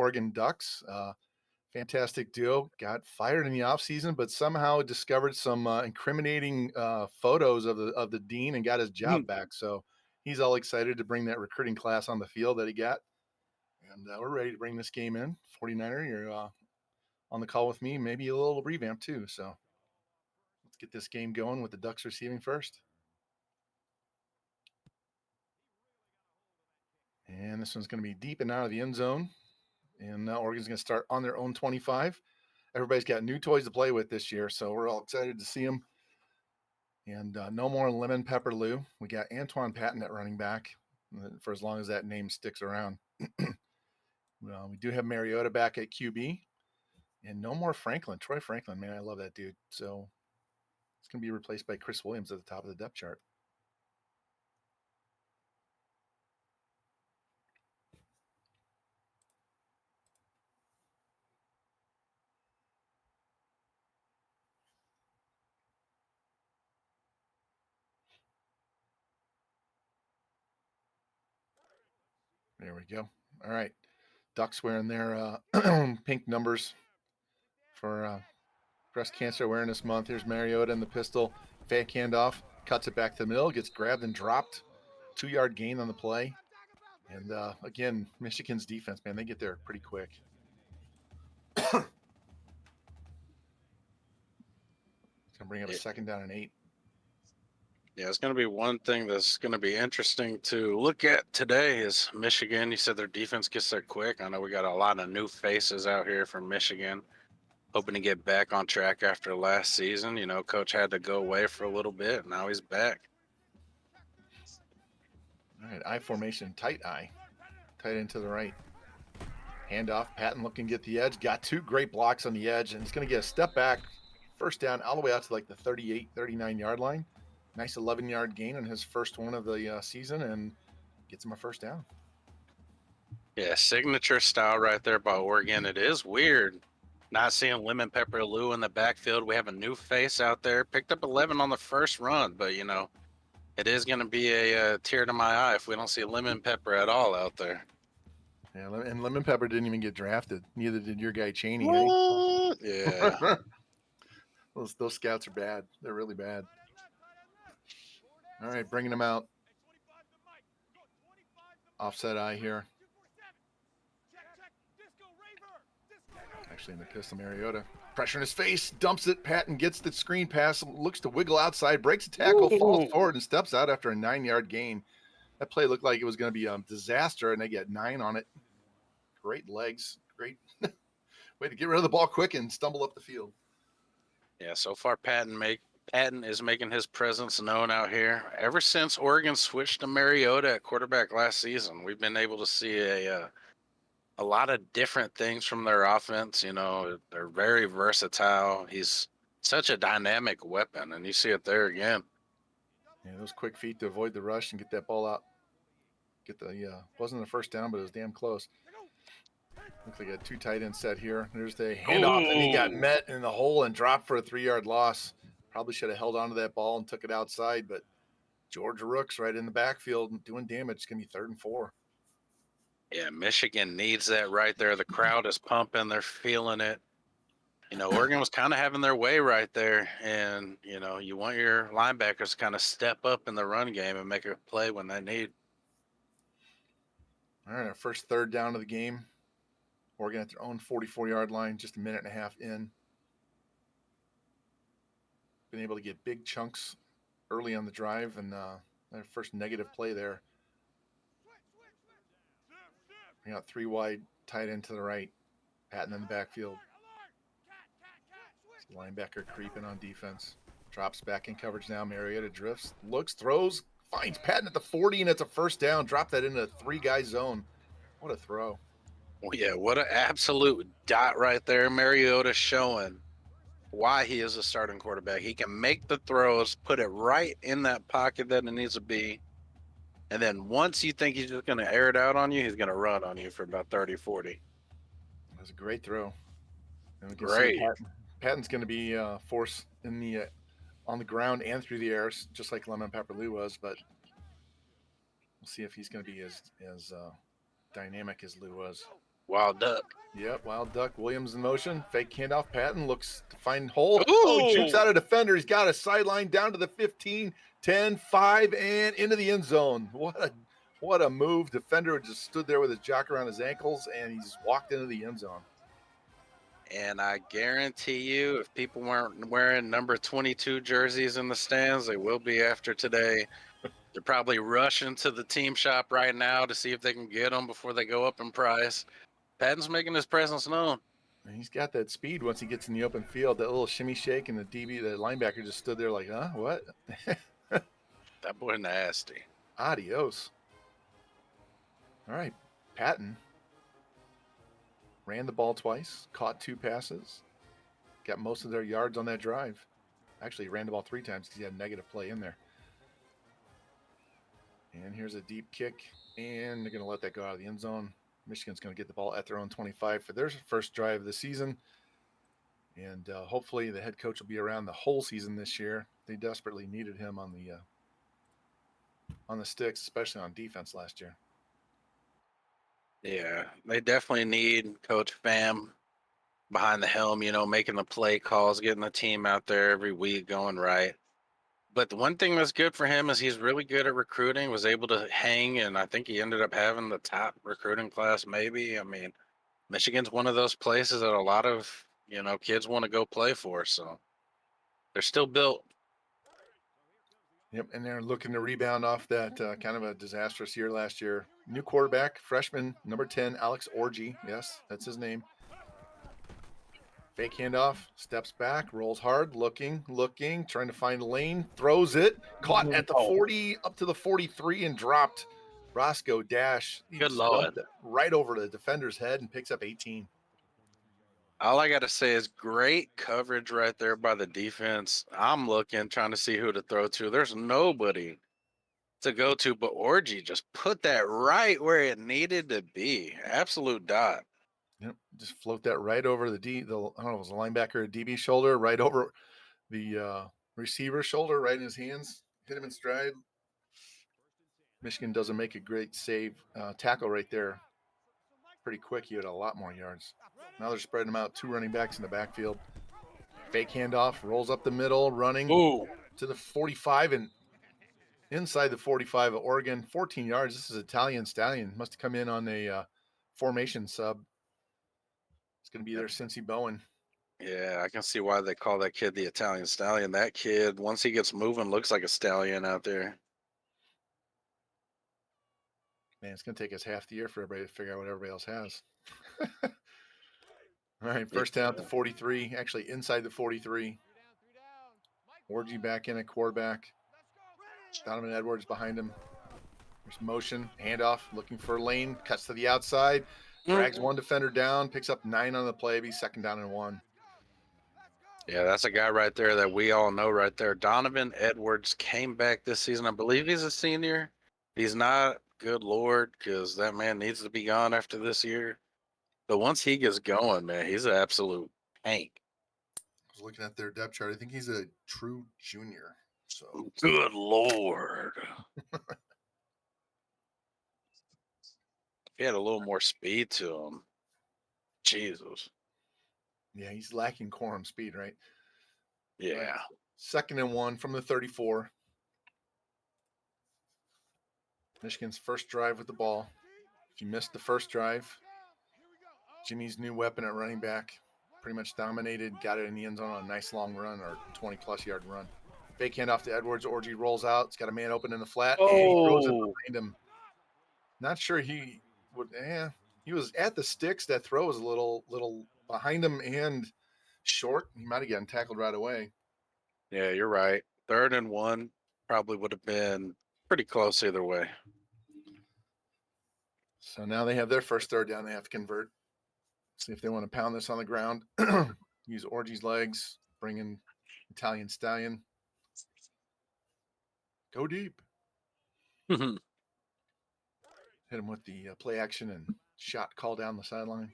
Oregon Ducks. Fantastic duo. Got fired in the offseason, but somehow discovered some incriminating photos of the dean and got his job back. So he's all excited to bring that recruiting class on the field that he got. And we're ready to bring this game in. 49er, you're on the call with me, maybe a little revamp too. So let's get this game going with the Ducks receiving first. And this one's going to be deep and out of the end zone. And now Oregon's going to start on their own 25. Everybody's got new toys to play with this year, so we're all excited to see them. And no more Lemon Pepper Lou. We got Antoine Patton at running back for as long as that name sticks around. Well, we do have Mariota back at QB. And no more Franklin. Troy Franklin, man, I love that dude. So it's going to be replaced by Chris Williams at the top of the depth chart. There we go. All right. Ducks wearing their pink numbers for Breast Cancer Awareness Month. Here's Mariota in the pistol. Fake handoff. Cuts it back to the middle. Gets grabbed and dropped. 2-yard gain on the play. And again, Michigan's defense, man, they get there pretty quick. It's going to bring up a 2nd down and 8. Yeah, it's going to be one thing that's going to be interesting to look at today is Michigan. You said their defense gets there quick. I know we got a lot of new faces out here from Michigan, hoping to get back on track after last season. You know, Coach had to go away for a little bit. Now he's back. All right, I formation, tight I. Tight end to the right. Handoff, Patton looking to get the edge. Got 2 great blocks on the edge, and it's going to get a step back. 1st down all the way out to like the 38, 39-yard line. Nice 11-yard gain on his first one of the season and gets him a 1st down. Yeah, signature style right there by Oregon. It is weird not seeing Lemon Pepper Lou in the backfield. We have a new face out there. Picked up 11 on the first run, but, you know, it is going to be a tear to my eye if we don't see Lemon Pepper at all out there. Yeah, and Lemon Pepper didn't even get drafted. Neither did your guy Chaney. What? Yeah. Those scouts are bad. They're really bad. All right, bringing them out. Offset eye here. Actually in the pistol, Mariota. Pressure in his face, dumps it. Patton gets the screen pass, looks to wiggle outside, breaks a tackle, falls forward, and steps out after a 9-yard gain. That play looked like it was going to be a disaster, and they get 9 on it. Great legs. Great way to get rid of the ball quick and stumble up the field. Yeah, so far Patton is making his presence known out here. Ever since Oregon switched to Mariota at quarterback last season, we've been able to see a lot of different things from their offense. You know, they're very versatile. He's such a dynamic weapon, and you see it there again. Yeah, those quick feet to avoid the rush and get that ball out. Get the wasn't the 1st down, but it was damn close. Looks like a 2 tight end set here. There's the handoff, and he got met in the hole and dropped for a 3-yard loss. Probably should have held onto that ball and took it outside, but Georgia Rooks right in the backfield doing damage. It's going to be 3rd and 4. Yeah, Michigan needs that right there. The crowd is pumping. They're feeling it. You know, Oregon was kind of having their way right there. And, you know, you want your linebackers to kind of step up in the run game and make a play when they need. All right, our first 3rd down of the game. Oregon at their own 44-yard line, just a minute and a half in. Been able to get big chunks early on the drive, and their first negative play there. We got 3 wide, tight end to the right. Patton in the backfield. Linebacker creeping on defense. Drops back in coverage now. Mariota drifts, looks, throws, finds Patton at the 40, and it's a 1st down. Drop that into a 3-guy zone. What a throw. Well, yeah, what an absolute dot right there. Mariota showing why he is a starting quarterback. He can make the throws, put it right in that pocket that it needs to be. And then once you think he's just going to air it out on you, he's going to run on you for about 30, 40. That was a great throw. And we can Great. see Patton's going to be force in the on the ground and through the air, just like Lemon Pepper Lou was, but we'll see if he's going to be as dynamic as Lou was. Wild duck. Yep, wild duck. Williams in motion. Fake handoff. Patton looks to find hole. Ooh. Oh, he shoots out a defender. He's got a sideline down to the 15, 10, 5, and into the end zone. What a move. Defender just stood there with his jock around his ankles, and he's walked into the end zone. And I guarantee you, if people weren't wearing number 22 jerseys in the stands, they will be after today. They're probably rushing to the team shop right now to see if they can get them before they go up in price. Patton's making his presence known. And he's got that speed once he gets in the open field. That little shimmy shake, and the linebacker just stood there like, huh, what? That boy nasty. Adios. All right, Patton ran the ball twice, caught 2 passes, got most of their yards on that drive. Actually, he ran the ball 3 times because he had a negative play in there. And here's a deep kick, and they're going to let that go out of the end zone. Michigan's going to get the ball at their own 25 for their first drive of the season. And hopefully the head coach will be around the whole season this year. They desperately needed him on the sticks, especially on defense last year. Yeah, they definitely need Coach Pham behind the helm, making the play calls, getting the team out there every week going right. But the one thing that's good for him is he's really good at recruiting, was able to hang, and I think he ended up having the top recruiting class maybe. I mean, Michigan's one of those places that a lot of, kids want to go play for, so they're still built. Yep, and they're looking to rebound off that kind of a disastrous year last year. New quarterback, freshman, number 10, Alex Orji. Yes, that's his name. Fake handoff, steps back, rolls hard, looking, trying to find a lane, throws it, caught at the 40, up to the 43, and dropped. Roscoe Dash. Good Lord. Right over the defender's head and picks up 18. All I got to say is great coverage right there by the defense. I'm looking, trying to see who to throw to. There's nobody to go to, but Orji just put that right where it needed to be. Absolute dot. Yep, just float that right over the I don't know, it was a linebacker or DB shoulder, right over the receiver's shoulder, right in his hands. Hit him in stride. Michigan doesn't make a great tackle right there. Pretty quick. He had a lot more yards. Now they're spreading them out. 2 running backs in the backfield. Fake handoff, rolls up the middle, running to the 45 and inside the 45 of Oregon. 14 yards. This is Italian Stallion. Must have come in on a formation sub. It's going to be their CincyBowen. Yeah, I can see why they call that kid the Italian Stallion. That kid, once he gets moving, looks like a stallion out there. Man, it's going to take us half the year for everybody to figure out what everybody else has. All right, first down at the 43, actually inside the 43. Orji back in at quarterback. Donovan Edwards behind him. There's motion, handoff, looking for a lane, cuts to the outside, drags one defender down, picks up 9 on the play, be 2nd down and 1. Yeah, that's a guy right there that we all know right there. Donovan Edwards came back this season. I believe he's a senior. He's not, good Lord, because that man needs to be gone after this year. But once he gets going, man, he's an absolute tank. I was looking at their depth chart. I think he's a true junior. So good Lord. If he had a little more speed to him. Jesus. Yeah, he's lacking quorum speed, right? Yeah. Right. 2nd and 1 from the 34. Michigan's first drive with the ball. If you missed the first drive, Jimmy's new weapon at running back pretty much dominated, got it in the end zone on a nice long run or 20-plus yard run. Fake handoff to Edwards. Orji rolls out. It's got a man open in the flat, and he throws it behind him. Not sure he would. He was at the sticks. That throw was a little behind him and short. He might have gotten tackled right away. Yeah, you're right. 3rd and 1 probably would have been pretty close either way. So now they have their first 3rd down. They have to convert. See if they want to pound this on the ground. Use Orji's legs. Bring in Italian Stallion. Go deep. Hit him with the play action and shot call down the sideline.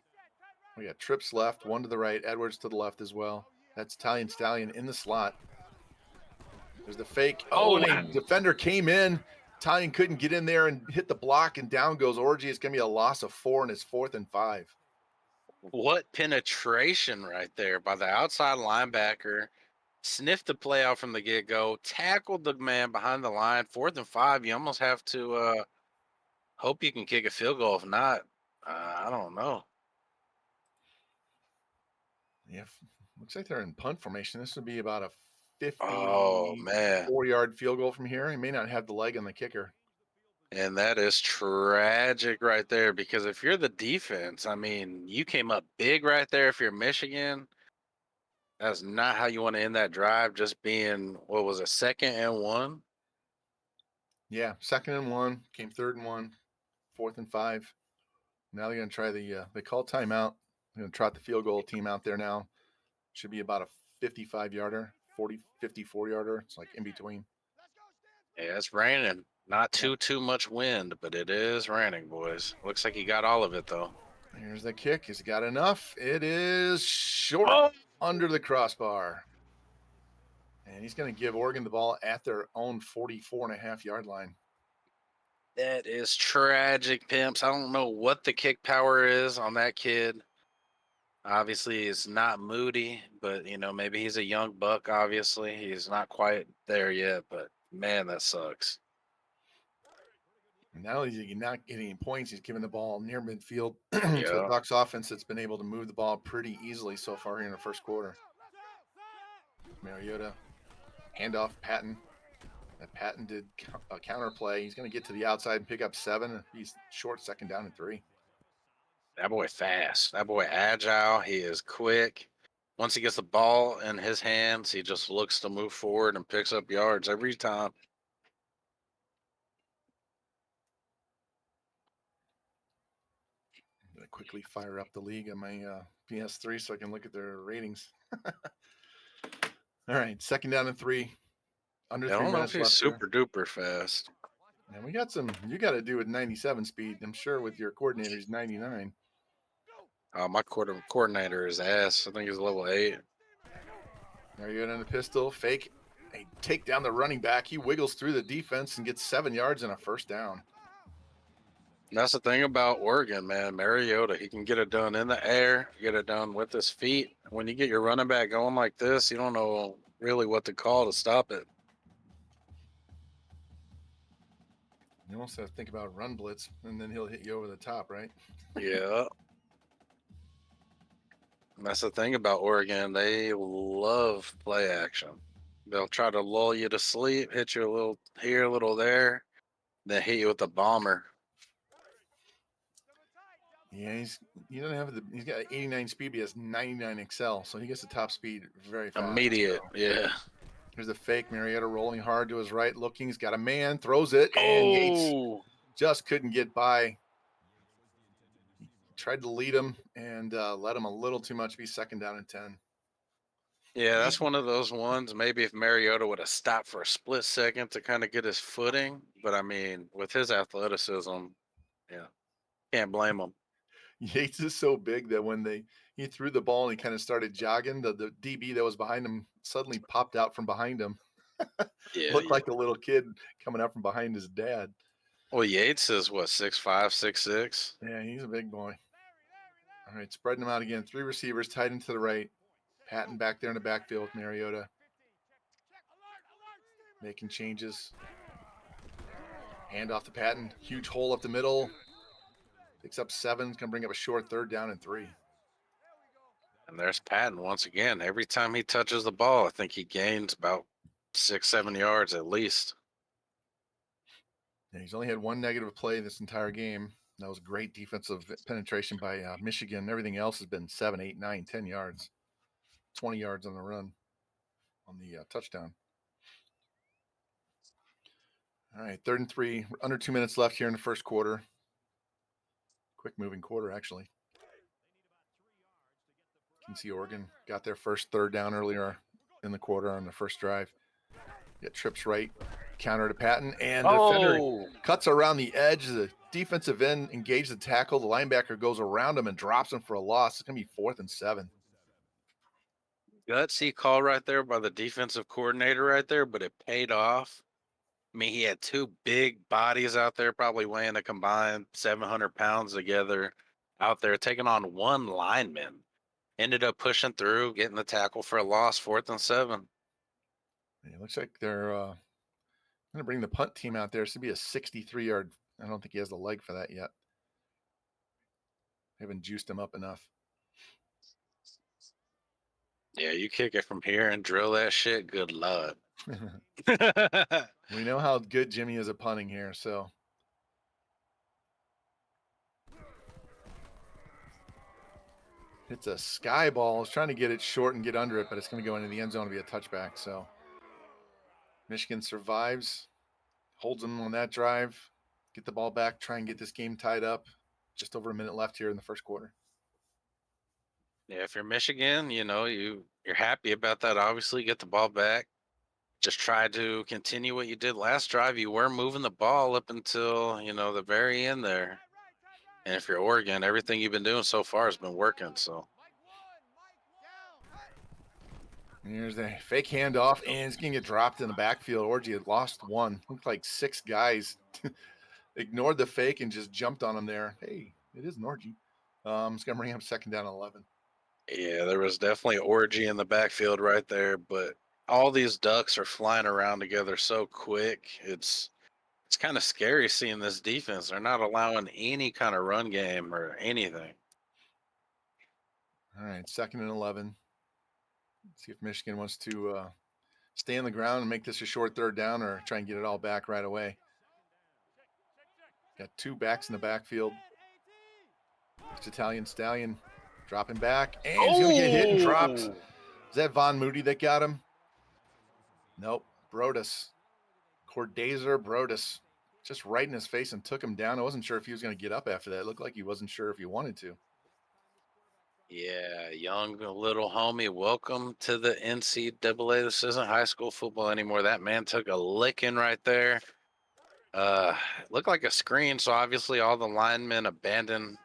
We got trips left, 1 to the right, Edwards to the left as well. That's Italian Stallion in the slot. There's the fake. And a defender came in. Italian couldn't get in there and hit the block, and down goes Orji. It's going to be a loss of 4, and it's 4th and 5. What penetration right there by the outside linebacker. Sniffed the play out from the get go, tackled the man behind the line. 4th and 5. You almost have to hope you can kick a field goal. If not, I don't know. Yeah, looks like they're in punt formation. This would be about a Oh, man. 54-yard field goal from here. He may not have the leg on the kicker. And that is tragic right there because if you're the defense, I mean, you came up big right there. If you're Michigan, that's not how you want to end that drive. Just being, what was it, 2nd and 1? Yeah, 2nd and 1, came 3rd and 1, 4th and 5. Now they're going to try they call timeout. They're going to trot the field goal team out there now. Should be about a 55-yarder, 54-yarder. It's like in between. Yeah, it's raining. Not too much wind, but it is raining, boys. Looks like he got all of it, though. Here's the kick. Has he got enough? It is short, under the crossbar. And he's going to give Oregon the ball at their own 44.5-yard line. That is tragic, pimps. I don't know what the kick power is on that kid. Obviously, it's not Moody, but, maybe he's a young buck, obviously. He's not quite there yet, but, man, that sucks. And not only is he not getting any points, he's giving the ball near midfield to the Ducks offense that's been able to move the ball pretty easily so far here in the first quarter. Mariota, handoff, Patton. That Patton did a counter play. He's going to get to the outside and pick up 7. He's short, 2nd down and 3. That boy fast. That boy agile. He is quick. Once he gets the ball in his hands, he just looks to move forward and picks up yards every time. I'm going to quickly fire up the league on my PS3 so I can look at their ratings. All right, 2nd down and 3. Under 3 minutes left. I don't know if he's super duper fast. And we got some, you got to do with 97 speed. I'm sure with your coordinator's 99. My coordinator is ass. I think he's level 8. There you go on the pistol. Fake. They take down the running back. He wiggles through the defense and gets 7 yards and a 1st down. And that's the thing about Oregon, man. Mariota, he can get it done in the air, get it done with his feet. When you get your running back going like this, you don't know really what to call to stop it. You almost have to think about run blitz, and then he'll hit you over the top, right? Yeah. And that's the thing about Oregon. They love play action. They'll try to lull you to sleep, hit you a little here, a little there, then hit you with the bomber. Yeah, he's got 89 speed, but he has 99 XL, so he gets the top speed very fast. Immediate, yeah. Here's a fake. Mariota rolling hard to his right, looking. He's got a man, throws it, and Yates just couldn't get by. He tried to lead him and let him a little too much, be 2nd down and 10. Yeah, that's one of those ones. Maybe if Mariota would have stopped for a split second to kind of get his footing, but I mean, with his athleticism, yeah, can't blame him. Yates is so big that when he threw the ball and he kind of started jogging, the DB that was behind him suddenly popped out from behind him. Looked like a little kid coming out from behind his dad. Well, Yates is what, 6'5", 6'6"? Yeah, he's a big boy. All right, spreading them out again. 3 receivers tight into the right. Patton back there in the backfield with Mariota. Making changes. Hand off to Patton. Huge hole up the middle. Picks up 7. Going to bring up a short 3rd down and 3. And there's Patton once again. Every time he touches the ball, I think he gains about 6-7 yards at least. Yeah, he's only had 1 negative play this entire game. That was great defensive penetration by Michigan. Everything else has been 7, 8, 9, 10 yards. 20 yards on the run on the touchdown. All right, 3rd and 3. Under 2 minutes left here in the first quarter. Quick moving quarter, actually. You can see Oregon got their first 3rd down earlier in the quarter on the first drive. Get trips right, counter to Patton, and the defender cuts around the edge. The defensive end engaged the tackle. The linebacker goes around him and drops him for a loss. It's going to be 4th and 7. Gutsy call right there by the defensive coordinator right there, but it paid off. I mean, he had 2 big bodies out there, probably weighing a combined 700 pounds together, out there taking on one lineman. Ended up pushing through, getting the tackle for a loss, 4th and 7. It looks like they're going to bring the punt team out there. This would be a 63-yard. I don't think he has the leg for that yet. They haven't juiced him up enough. Yeah, you kick it from here and drill that shit. Good luck. We know how good Jimmy is at punting here, so. It's a sky ball. It's trying to get it short and get under it, but it's going to go into the end zone to be a touchback. So Michigan survives, holds them on that drive, get the ball back, try and get this game tied up. Just over a minute left here in the first quarter. Yeah, if you're Michigan, you know, you're happy about that. Obviously, get the ball back. Just try to continue what you did last drive. You were moving the ball up until, you know, the very end there. And if you're Oregon, everything you've been doing so far has been working. So here's the fake handoff, and it's going to get dropped in the backfield. Orgy had lost one. Looked like 6 guys ignored the fake and just jumped on him there. Hey, it is an orgy. It's going to bring up 2nd down and 11. yeah, there was definitely orgy in the backfield right there, but all these ducks are flying around together so quick. It's kind of scary seeing this defense. They're not allowing any kind of run game or anything. All right, 2nd and 11. Let's see if Michigan wants to stay on the ground and make this a short 3rd down or try and get it all back right away. Got 2 backs in the backfield. It's Italian Stallion dropping back, and he's going to get hit and dropped. Is that Von Moody that got him? Nope, Brodus. Cordazer Brodus. Just right in his face and took him down. I wasn't sure if he was going to get up after that. It looked like he wasn't sure if he wanted to. Yeah, young little homie, welcome to the NCAA. This isn't high school football anymore. That man took a licking right there. Looked like a screen, so obviously all the linemen abandoned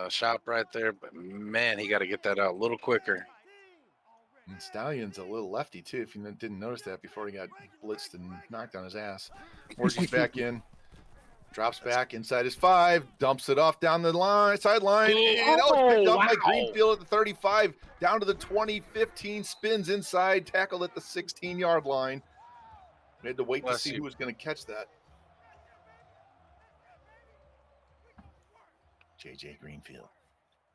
shop right there. But man, he got to get that out a little quicker. And Stallion's a little lefty too, if you didn't notice that before he got blitzed and knocked on his ass. Orgy's back in. Drops back inside his 5, dumps it off down the line, sideline, and it's picked up by Greenfield at the 35, down to the 20, 15, spins inside, tackled at the 16-yard line. We had to wait to see who was going to catch that. JJ Greenfield.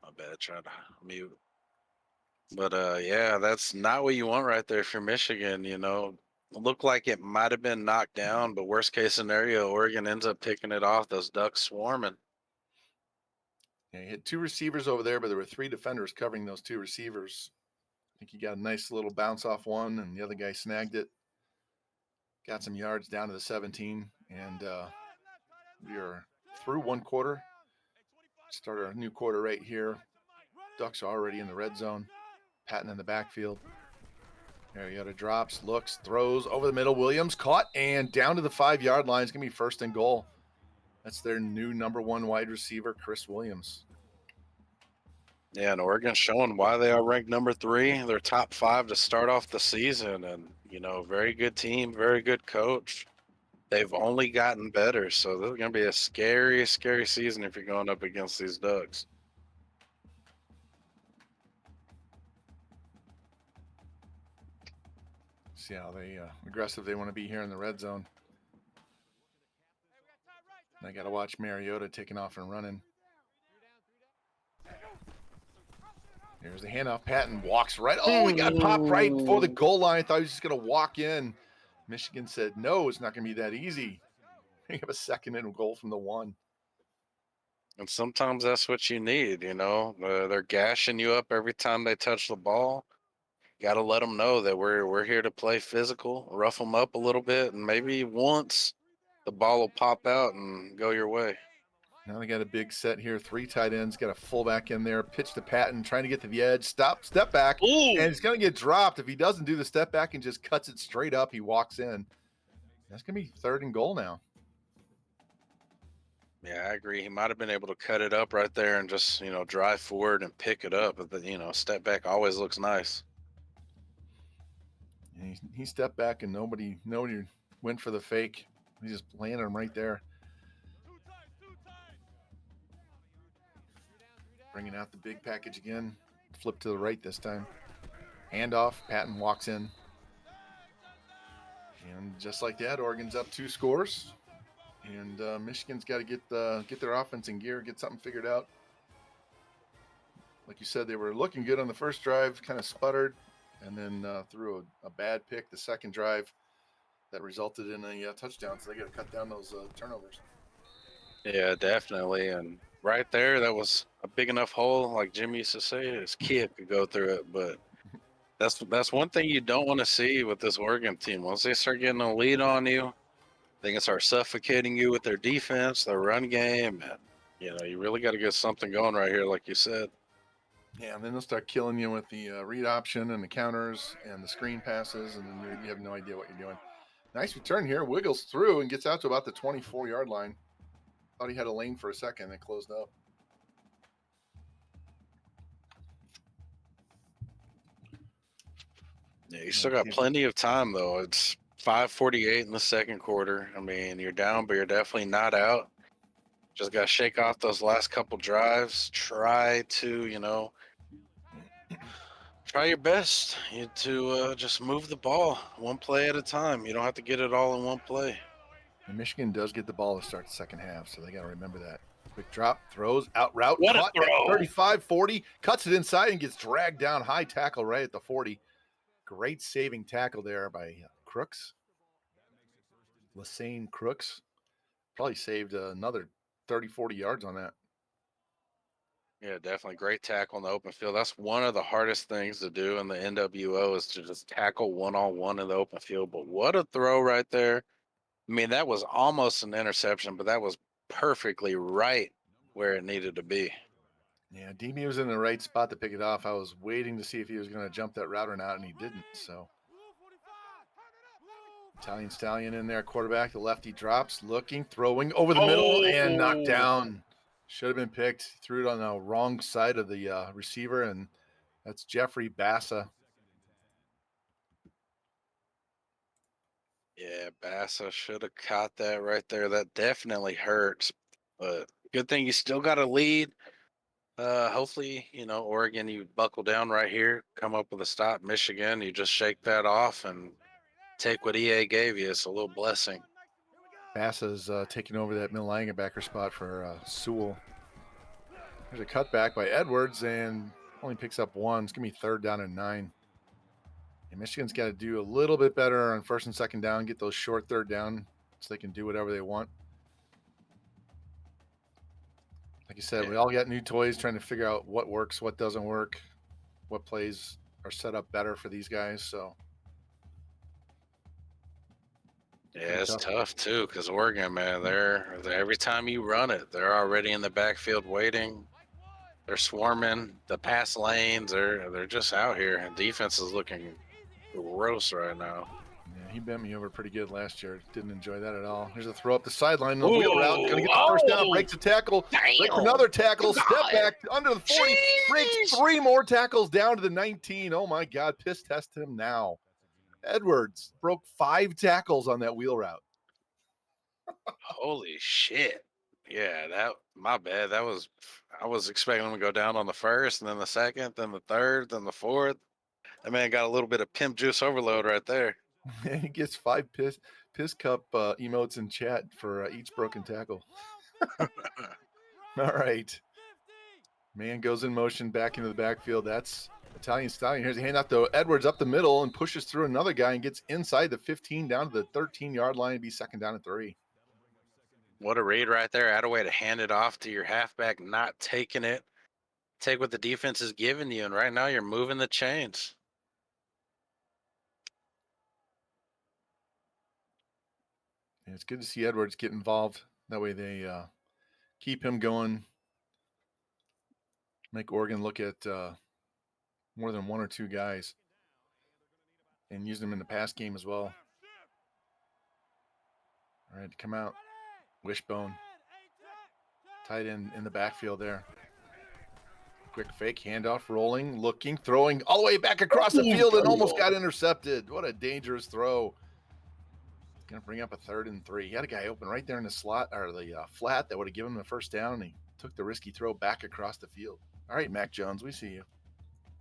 My bad, tried to mute. But yeah, that's not what you want right there for Michigan, you know. Looked like it might have been knocked down, but worst case scenario, Oregon ends up picking it off. Those ducks swarming. Yeah, he had 2 receivers over there, but there were 3 defenders covering those 2 receivers. I think he got a nice little bounce off one, and the other guy snagged it. Got some yards down to the 17, and we are through 1 quarter. Start our new quarter right here. Ducks are already in the red zone. Patton in the backfield. Mariota drops, looks, throws over the middle. Williams caught and down to the 5-yard line. It's going to be 1st and goal. That's their new number 1 wide receiver, Chris Williams. Yeah, and Oregon's showing why they are ranked number 3. They're top 5 to start off the season. And, you know, very good team, very good coach. They've only gotten better. So this is going to be a scary, scary season if you're going up against these Ducks. See how they aggressive they want to be here in the red zone. I got to watch Mariota taking off and running. There's the handoff. Patton walks right. Oh, he got popped right before the goal line. I thought he was just going to walk in. Michigan said, no, it's not going to be that easy. You have a 2nd and goal from the 1. And sometimes that's what you need, you know. They're gashing you up every time they touch the ball. Got to let them know that we're here to play physical, rough them up a little bit, and maybe once the ball will pop out and go your way. Now they got a big set here. 3 tight ends, got a fullback in there. Pitch to Patton, trying to get to the edge. Step back. Ooh. And it's going to get dropped. If he doesn't do the step back and just cuts it straight up, he walks in. That's going to be 3rd and goal now. Yeah, I agree. He might have been able to cut it up right there and just, you know, drive forward and pick it up. But, you know, step back always looks nice. And he stepped back and nobody went for the fake. He just landed him right there. Bringing out the big package again. Flip to the right this time. Handoff. Patton walks in. And just like that, Oregon's up 2 scores. And Michigan's got to get their offense in gear, get something figured out. Like you said, they were looking good on the first drive, kind of sputtered, and then threw a bad pick the second drive that resulted in a touchdown. So they got to cut down those turnovers. Yeah, definitely. And right there, that was a big enough hole, like Jim used to say, his kid could go through it. But that's one thing you don't want to see with this Oregon team. Once they start getting a lead on you, they can start suffocating you with their defense, their run game. And, you really got to get something going right here, like you said. Yeah, and then they'll start killing you with the read option and the counters and the screen passes, and then you have no idea what you're doing. Nice return here. Wiggles through and gets out to about the 24-yard line. Thought he had a lane for a second and closed up. Yeah, you still got plenty of time, though. It's 5:48 in the second quarter. I mean, you're down, but you're definitely not out. Just got to shake off those last couple drives. Try to, try your best to just move the ball one play at a time. You don't have to get it all in one play. And Michigan does get the ball to start the second half, so they got to remember that. Quick drop, throws, out route, What caught a throw! 35, 40, cuts it inside and gets dragged down. High tackle right at the 40. Great saving tackle there by Crooks. Lassane Crooks. Probably saved another 30, 40 yards on that. Yeah, definitely. Great tackle in the open field. That's one of the hardest things to do in the NWO is to just tackle one-on-one in the open field. But what a throw right there. I mean, that was almost an interception, but that was perfectly right where it needed to be. Yeah, DB was in the right spot to pick it off. I was waiting to see if he was going to jump that route or not, and he didn't. So Italian Stallion in there, quarterback. The lefty drops, looking, throwing over the middle, and knocked down. Should have been picked. Threw it on the wrong side of the receiver, and that's Jeffrey Bassa. Yeah, Bassa should have caught that right there. That definitely hurts. But good thing you still got a lead. Hopefully, Oregon, you buckle down right here, come up with a stop. Michigan, you just shake that off and take what EA gave you. It's a little blessing. Bassa's taking over that middle linebacker spot for Sewell. There's a cutback by Edwards and only picks up 1. It's going to be 3rd down and 9. And Michigan's got to do a little bit better on 1st and 2nd down, get those short 3rd down so they can do whatever they want. Like you said, we all got new toys trying to figure out what works, what doesn't work, what plays are set up better for these guys. So yeah, it's tough too because Oregon, man, they're every time you run it, they're already in the backfield waiting. They're swarming the pass lanes. They're just out here, and defense is looking gross right now. Yeah, he bent me over pretty good last year. Didn't enjoy that at all. Here's a throw up the sideline. The wheel route. Going to get the first down. Breaks a tackle. Breaks another tackle. Step back under the 40. Breaks 3 more tackles down to the 19. Oh, my God. Piss test him now. Edwards broke 5 tackles on that wheel route. Holy shit. Yeah, my bad. I was expecting him to go down on the first, and then the second, then the third, then the fourth. That man got a little bit of pimp juice overload right there. He gets 5 piss cup emotes in chat for each broken tackle. All right. Man goes in motion back into the backfield. That's Italian Stallion. Here's a handoff to Edwards up the middle and pushes through another guy and gets inside the 15 down to the 13-yard line to be 2nd down and 3. What a read right there. Had a way to hand it off to your halfback, not taking it. Take what the defense is giving you, and right now you're moving the chains. And it's good to see Edwards get involved. That way they keep him going. Make Oregon look at more than 1 or 2 guys and use them in the pass game as well. All right, come out. Wishbone. Tight end in the backfield there. Quick fake, handoff, rolling, looking, throwing all the way back across the field and almost got intercepted. What a dangerous throw. Going to bring up a 3rd and 3. He had a guy open right there in the slot or the flat that would have given him a 1st down, and he took the risky throw back across the field. All right, Mac Jones, we see you.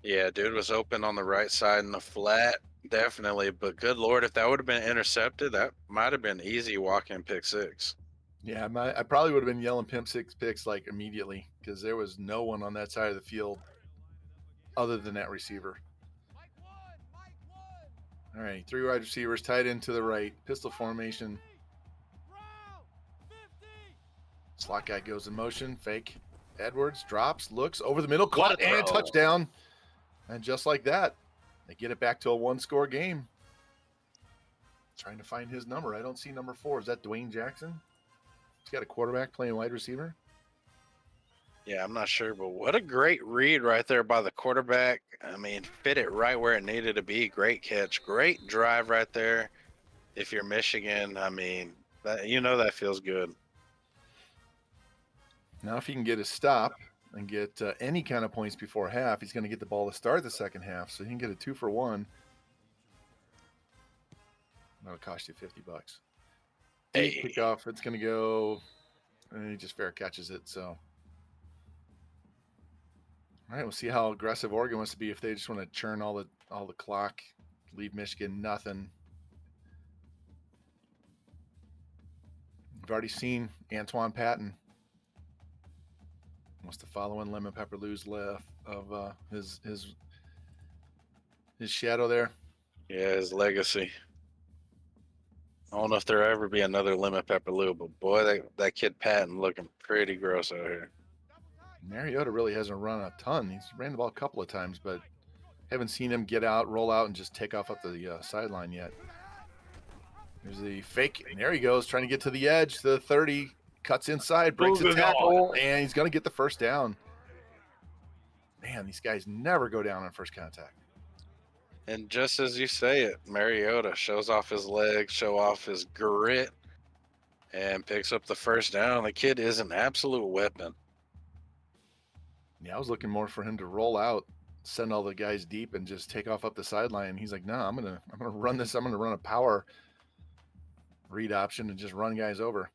Yeah, dude was open on the right side in the flat, definitely. But good Lord, if that would have been intercepted, that might have been easy walk-in pick six. Yeah, I probably would have been yelling pimp six picks like immediately because there was no one on that side of the field other than that receiver. All right, 3 wide receivers tied into the right, pistol formation. Slot guy goes in motion, fake. Edwards drops, looks over the middle, caught, and touchdown. And just like that, they get it back to a 1-score game. Trying to find his number. I don't see number 4. Is that Dwayne Jackson? He's got a quarterback playing wide receiver. Yeah, I'm not sure, but what a great read right there by the quarterback. I mean, fit it right where it needed to be. Great catch, great drive right there. If you're Michigan, I mean, that feels good. Now, if he can get a stop and get any kind of points before half, he's going to get the ball to start the second half, so he can get a 2-for-1. That'll cost you $50. Hey. Kickoff, it's going to go, and he just fair catches it. So, all right, we'll see how aggressive Oregon wants to be if they just want to churn all the clock, leave Michigan nothing. We've already seen Antoine Patton wants to follow in Lemon Pepper Lou's left of his shadow there. Yeah, his legacy. I don't know if there'll ever be another Lemon Pepper Lou, but boy, that kid Patton looking pretty gross out here. Mariota really hasn't run a ton. He's ran the ball a couple of times, but haven't seen him get out, roll out, and just take off up the sideline yet. There's the fake, and there he goes, trying to get to the edge, the 30, cuts inside, breaks a tackle, and he's going to get the first down. Man, these guys never go down on first contact. And just as you say it, Mariota shows off his legs, show off his grit, and picks up the first down. The kid is an absolute weapon. Yeah, I was looking more for him to roll out, send all the guys deep, and just take off up the sideline. He's like, no, I'm gonna run this. I'm gonna run a power read option and just run guys over.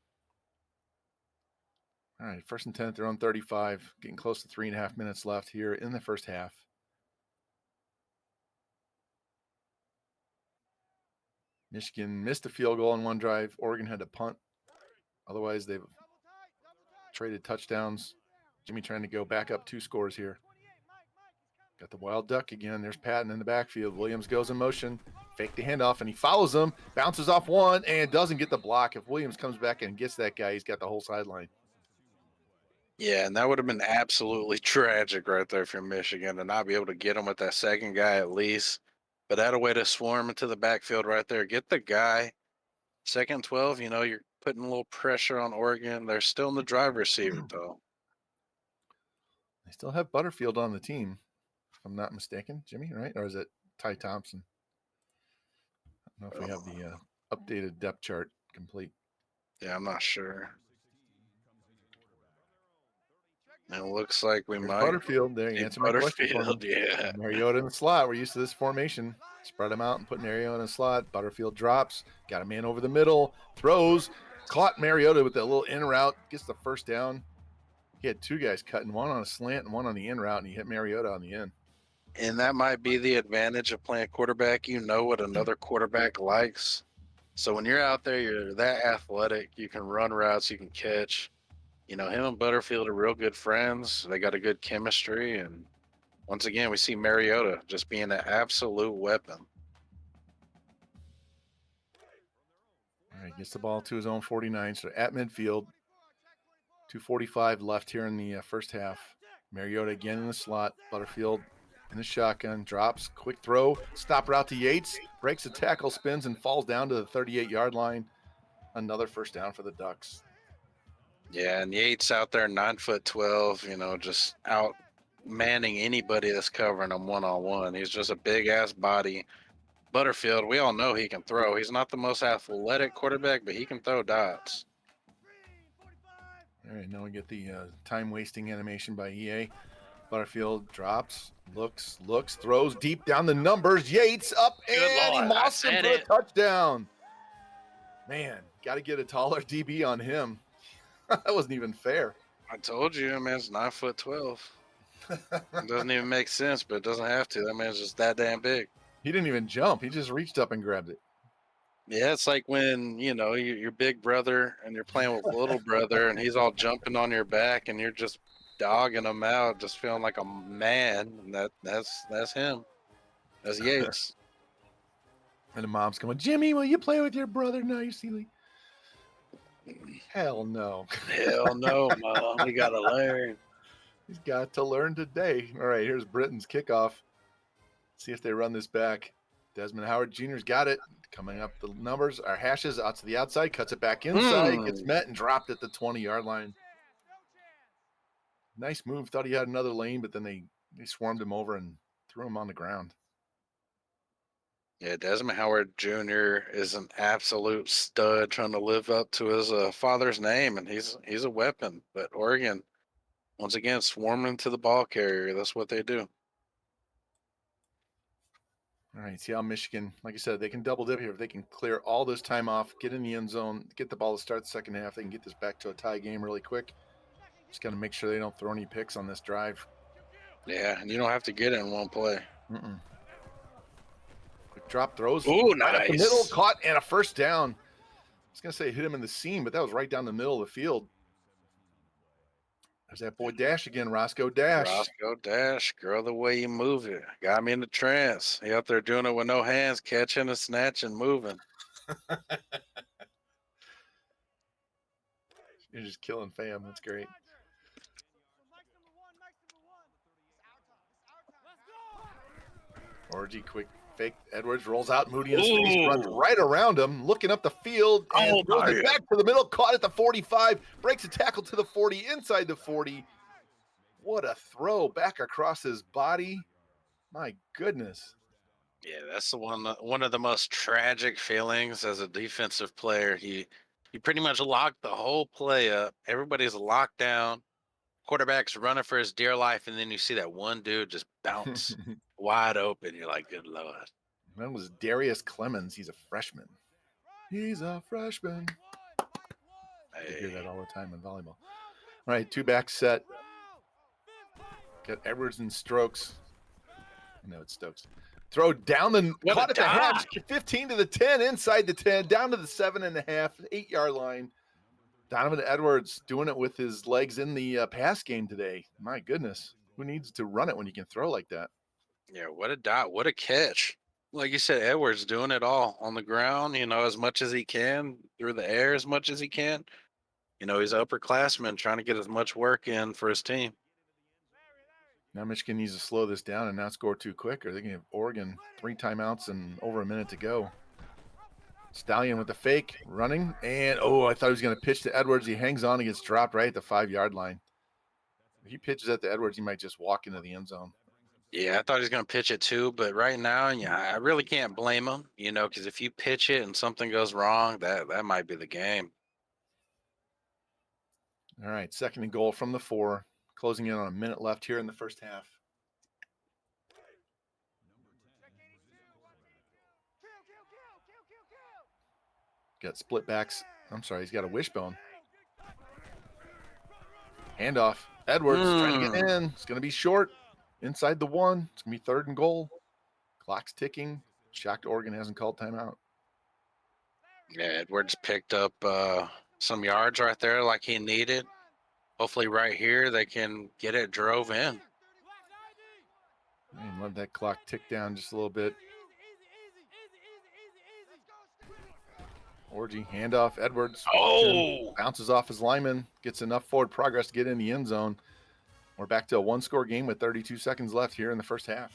All right, 1st and 10 at their own 35, getting close to 3.5 minutes left here in the first half. Michigan missed a field goal on one drive. Oregon had to punt. Otherwise, they've traded touchdowns. Jimmy trying to go back up 2 scores here. Got the wild duck again. There's Patton in the backfield. Williams goes in motion. Fake the handoff, and he follows him. Bounces off one and doesn't get the block. If Williams comes back and gets that guy, he's got the whole sideline. Yeah, and that would have been absolutely tragic right there for Michigan to not be able to get him with that second guy at least. But that a way to swarm into the backfield right there. Get the guy. 2nd and 12, you're putting a little pressure on Oregon. They're still in the driver's seat, though. They still have Butterfield on the team, if I'm not mistaken, Jimmy, right? Or is it Ty Thompson? I don't know if we have the updated depth chart complete. Yeah, I'm not sure. And it looks like we might. Butterfield, there. You answer my question. Yeah. Mariota in the slot. We're used to this formation. Spread him out and put Mariota in the slot. Butterfield drops. Got a man over the middle. Throws. Caught Mariota with that little in route. Gets the first down. He had 2 guys cutting, one on a slant and one on the in route, and he hit Mariota on the in. And that might be the advantage of playing quarterback. You know what another quarterback likes. So when you're out there, you're that athletic. You can run routes. You can catch. Him and Butterfield are real good friends. They got a good chemistry. And once again, we see Mariota just being an absolute weapon. All right, gets the ball to his own 49. So at midfield, 2:45 left here in the first half. Mariota again in the slot. Butterfield in the shotgun. Drops. Quick throw. Stop route to Yates. Breaks the tackle, spins, and falls down to the 38-yard line. Another first down for the Ducks. Yeah, and Yates out there 9'12", just out manning anybody that's covering him one-on-one. He's just a big-ass body. Butterfield, we all know he can throw. He's not the most athletic quarterback, but he can throw dots. All right, now we get the time-wasting animation by EA. Butterfield drops, looks, throws deep down the numbers. Yates up, and he mossed him for a touchdown. Man, got to get a taller DB on him. That wasn't even fair. I told you, man, it's 9'12". It doesn't even make sense, but it doesn't have to. That man's just that damn big. He didn't even jump. He just reached up and grabbed it. Yeah, it's like when, your big brother and you're playing with little brother and he's all jumping on your back and you're just dogging him out, just feeling like a man. And that's him. That's Yates. And the mom's going, Jimmy, will you play with your brother nicely? Hell no. Hell no, Mom. We got to learn. He's got to learn today. All right, here's Britain's kickoff. See if they run this back. Desmond Howard Jr.'s got it. Coming up, the numbers are hashes out to the outside, cuts it back inside, gets met and dropped at the 20-yard line. Nice move. Thought he had another lane, but then they swarmed him over and threw him on the ground. Yeah, Desmond Howard Jr. is an absolute stud trying to live up to his father's name, and he's a weapon. But Oregon, once again, swarming to the ball carrier. That's what they do. All right, see how Michigan, like I said, they can double dip here. If they can clear all this time off, get in the end zone, get the ball to start the second half, they can get this back to a tie game really quick. Just got to make sure they don't throw any picks on this drive. Yeah, and you don't have to get it in one play. Quick drop throws. Ooh, right nice. up the middle, caught, and a first down. I was going to say hit him in the seam, but that was right down the middle of the field. There's that boy Dash again, Roscoe Dash. Roscoe Dash, girl, the way you move it. Got me in the trance. He out there doing it with no hands, catching and snatching, moving. You're just killing fam. That's great. Orgy, quick fake. Edwards rolls out. Moody in his face, runs right around him, looking up the field, and throws it back to the middle. Caught at the 45. Breaks a tackle to the 40, inside the 40. What a throw back across his body. My goodness. Yeah, that's the one of the most tragic feelings as a defensive player. He pretty much locked the whole play up. Everybody's locked down. Quarterback's running for his dear life, and then you see that one dude just bounce wide open. You're like, good Lord. That was Darius Clemens. He's a freshman. He's a freshman. I hear that all the time in volleyball. All right, two back set. Got Edwards and Stokes. No, it's Stokes. Throw down the caught at the hash, 15 to the 10, inside the 10, down to the 7.5, 8-yard line. Donovan Edwards doing it with his legs in the pass game today. My goodness, who needs to run it when you can throw like that? Yeah, what a dot, what a catch. Like you said, Edwards doing it all on the ground, as much as he can, through the air as much as he can. He's an upperclassman trying to get as much work in for his team. Now Michigan needs to slow this down and not score too quick, or they can have Oregon 3 timeouts and over a minute to go. Stallion with the fake, running, and I thought he was going to pitch to Edwards. He hangs on and gets dropped right at the 5-yard line. If he pitches at the Edwards, he might just walk into the end zone. Yeah, I thought he was going to pitch it too, but right now, I really can't blame him, because if you pitch it and something goes wrong, that might be the game. All right, 2nd and goal from the 4. Closing in on a minute left here in the first half. Got split backs. I'm sorry, he's got a wishbone. Handoff. Edwards trying to get in. It's going to be short. Inside the 1. It's going to be 3rd and goal. Clock's ticking. Shocked Oregon hasn't called timeout. Yeah, Edwards picked up some yards right there like he needed. Hopefully right here they can get it drove in. And let that clock tick down just a little bit. Orgy, handoff, Edwards. Bounces off his lineman. Gets enough forward progress to get in the end zone. We're back to a 1-score game with 32 seconds left here in the first half.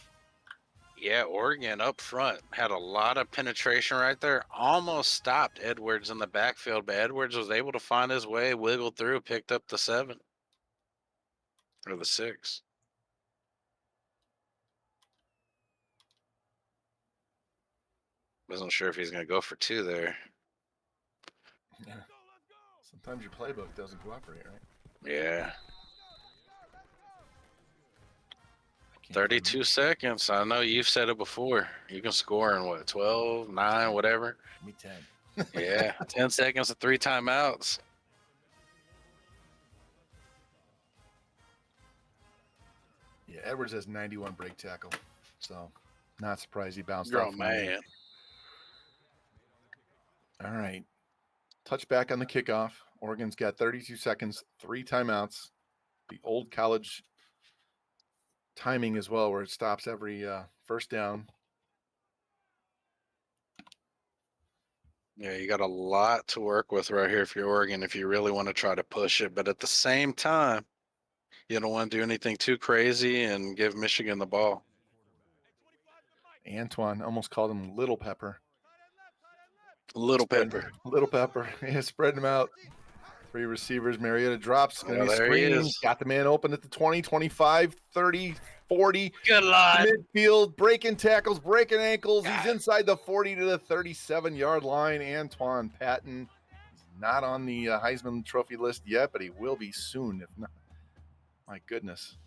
Yeah, Oregon up front had a lot of penetration right there. Almost stopped Edwards in the backfield, but Edwards was able to find his way, wiggled through, picked up the 7 or the 6. Wasn't sure if he's going to go for 2 there. Yeah. Sometimes your playbook doesn't cooperate, right? Yeah. 32 seconds. I know you've said it before. You can score in 12, 9, whatever. Me 10. Yeah, 10 seconds and 3 timeouts. Yeah, Edwards has 91 break tackle, so not surprised he bounced Oh, off. man. All right. Touchback on the kickoff. Oregon's got 32 seconds, 3 timeouts. The old college timing as well, where it stops every first down. Yeah, you got a lot to work with right here if you're Oregon, if you really want to try to push it. But at the same time, you don't want to do anything too crazy and give Michigan the ball. Antoine almost called him Little Pepper. Little Pepper. Little Pepper. Yeah, spreading them out. 3 receivers. Mariota drops. Going to be There he screened. is. Got the man open at the 20, 25, 30, 40. Good Lord. Midfield, breaking tackles, breaking ankles. He's inside the 40 to the 37-yard line. Antoine Patton is not on the Heisman Trophy list yet, but he will be soon. If not, my goodness.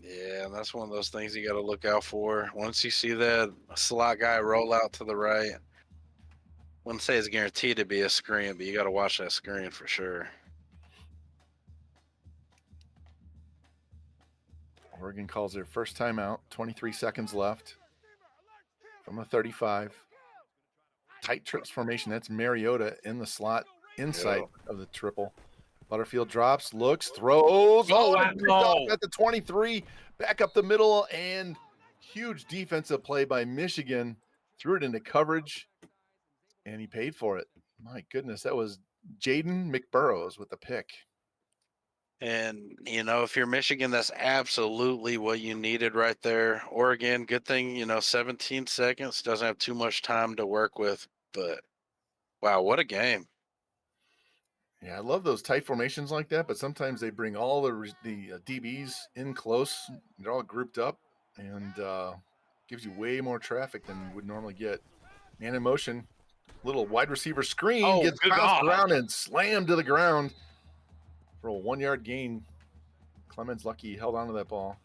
Yeah, that's one of those things you got to look out for. Once you see that slot guy roll out to the right, wouldn't say it's guaranteed to be a screen, but you got to watch that screen for sure. Oregon calls their first timeout. 23 seconds left from the 35. Tight trips formation. That's Mariota in the slot inside of the triple. Butterfield drops, looks, throws. At the 23, back up the middle, and huge defensive play by Michigan. Threw it into coverage, and he paid for it. My goodness, that was Jaden McBurrows with the pick. And, if you're Michigan, that's absolutely what you needed right there. Oregon, good thing, 17 seconds, doesn't have too much time to work with. But, wow, what a game. Yeah, I love those tight formations like that, but sometimes they bring all the DBs in close. They're all grouped up, and gives you way more traffic than you would normally get. Man in motion, little wide receiver screen, gets bounced around and slammed to the ground for a 1-yard gain. Clemens lucky he held onto that ball.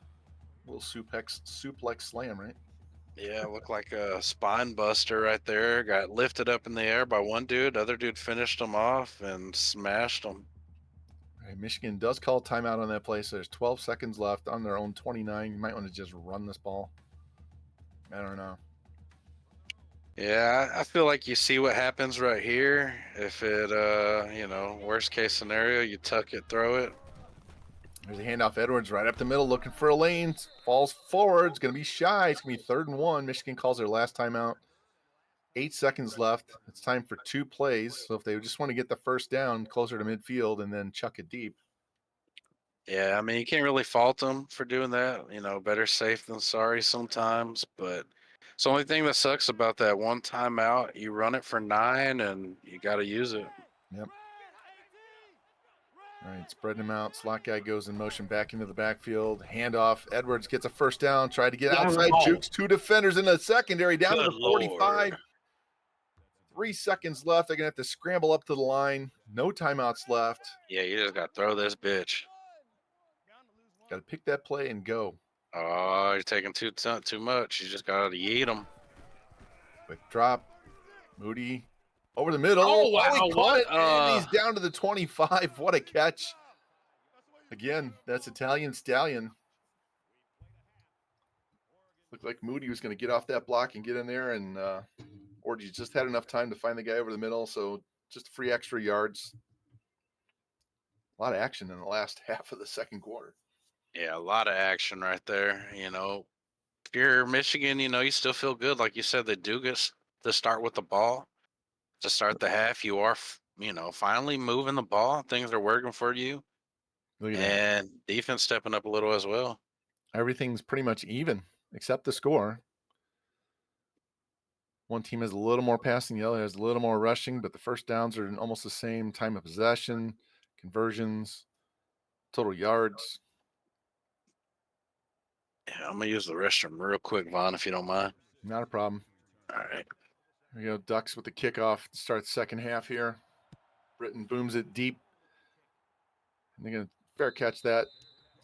Little suplex slam, right? Yeah, looked like a spine buster right there. Got lifted up in the air by one dude. Other dude finished him off and smashed him. Right, Michigan does call timeout on that play, so there's 12 seconds left on their own 29. You might want to just run this ball. I don't know. Yeah, I feel like you see what happens right here. If it, worst case scenario, you tuck it, throw it. There's a handoff. Edwards right up the middle looking for a lane. Falls forward. It's going to be shy. It's going to be 3rd and 1. Michigan calls their last timeout. 8 seconds left. It's time for 2 plays. So if they just want to get the first down closer to midfield and then chuck it deep. Yeah, I mean, you can't really fault them for doing that. Better safe than sorry sometimes. But it's the only thing that sucks about that one timeout. You run it for 9 and you got to use it. Yep. All right, spreading him out. Slot guy goes in motion back into the backfield. Handoff. Edwards gets a first down. Tried to get outside. Jukes 2 defenders in the secondary down to the 45. Lord. 3 seconds left. They're going to have to scramble up to the line. No timeouts left. Yeah, you just got to throw this bitch. Got to pick that play and go. Oh, you're taking too much. You just got to eat them. Quick drop. Moody over the middle. Oh, wow. He caught it, and he's down to the 25. What a catch. Again, that's Italian Stallion. Looked like Moody was going to get off that block and get in there, and or he just had enough time to find the guy over the middle, so just free extra yards. A lot of action in the last half of the second quarter. Yeah, a lot of action right there. If you're Michigan, you still feel good. Like you said, they do get to start with the ball. To start the half, you are, finally moving the ball. Things are working for you. Look at and defense stepping up a little as well. Everything's pretty much even except the score. One team has a little more passing, the other has a little more rushing, but the first downs are almost the same. Time of possession, conversions, total yards. Yeah, I'm going to use the restroom real quick, Vaughn, if you don't mind. Not a problem. All right. Here we go. Ducks with the kickoff to start the second half here. Britton booms it deep. And they're going to fair catch that.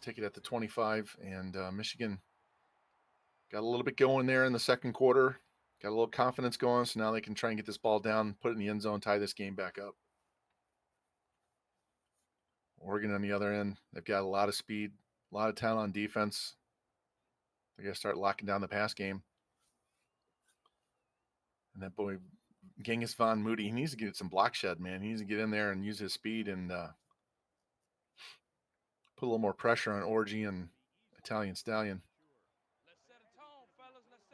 Take it at the 25. And Michigan got a little bit going there in the second quarter. Got a little confidence going. So now they can try and get this ball down, put it in the end zone, tie this game back up. Oregon on the other end, they've got a lot of speed, a lot of talent on defense. They got to start locking down the pass game. And that boy, Genghis Von Moody, he needs to get some block shed, man. He needs to get in there and use his speed and put a little more pressure on Orgy and Italian Stallion.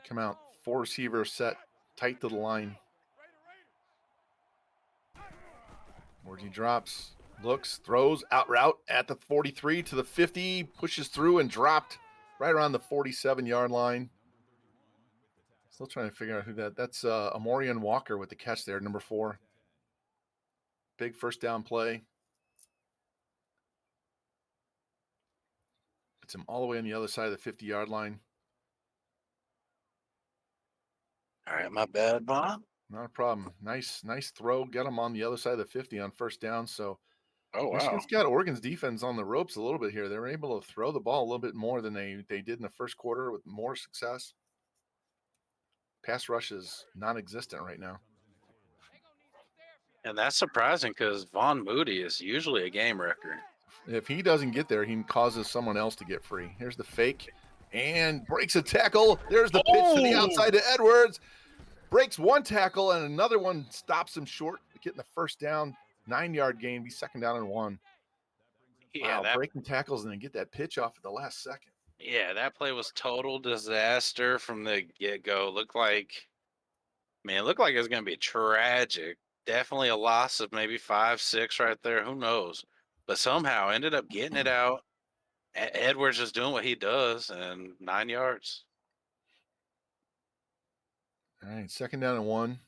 Come out, 4 receivers set tight to the line. Orgy drops, looks, throws, out route at the 43 to the 50, pushes through and dropped right around the 47-yard line. Still trying to figure out who that's Amorian Walker with the catch there, number 4. Big first down play. Puts him all the way on the other side of the 50-yard line. All right, my bad, Bob. Not a problem. Nice throw. Got him on the other side of the 50 on first down. So Michigan's got Oregon's defense on the ropes a little bit here. They were able to throw the ball a little bit more than they did in the first quarter with more success. Pass rush is non-existent right now. And that's surprising because Von Moody is usually a game wrecker. If he doesn't get there, he causes someone else to get free. Here's the fake and breaks a tackle. There's the pitch to the outside to Edwards. Breaks one tackle and another one stops him short, getting the first down. 9-yard gain, be second down and 1. Yeah, wow, breaking tackles and then get that pitch off at the last second. Yeah, that play was total disaster from the get-go. It looked like it was going to be tragic. Definitely a loss of maybe 5, 6 right there. Who knows? But somehow ended up getting it out. Edwards just doing what he does, and 9 yards. All right, second down and 1.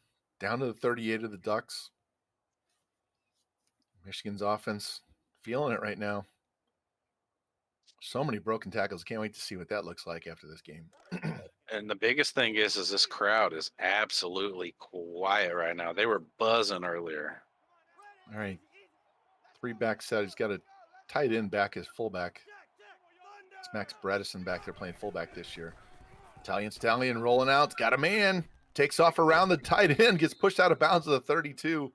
Down to the 38 of the Ducks. Michigan's offense feeling it right now. So many broken tackles. Can't wait to see what that looks like after this game. And the biggest thing is this crowd is absolutely quiet right now. They were buzzing earlier. All right. 3-back set. He's got a tight end back as fullback. It's Max Bredesen back there playing fullback this year. Italian Stallion rolling out. Got a man. Takes off around the tight end. Gets pushed out of bounds to the 32.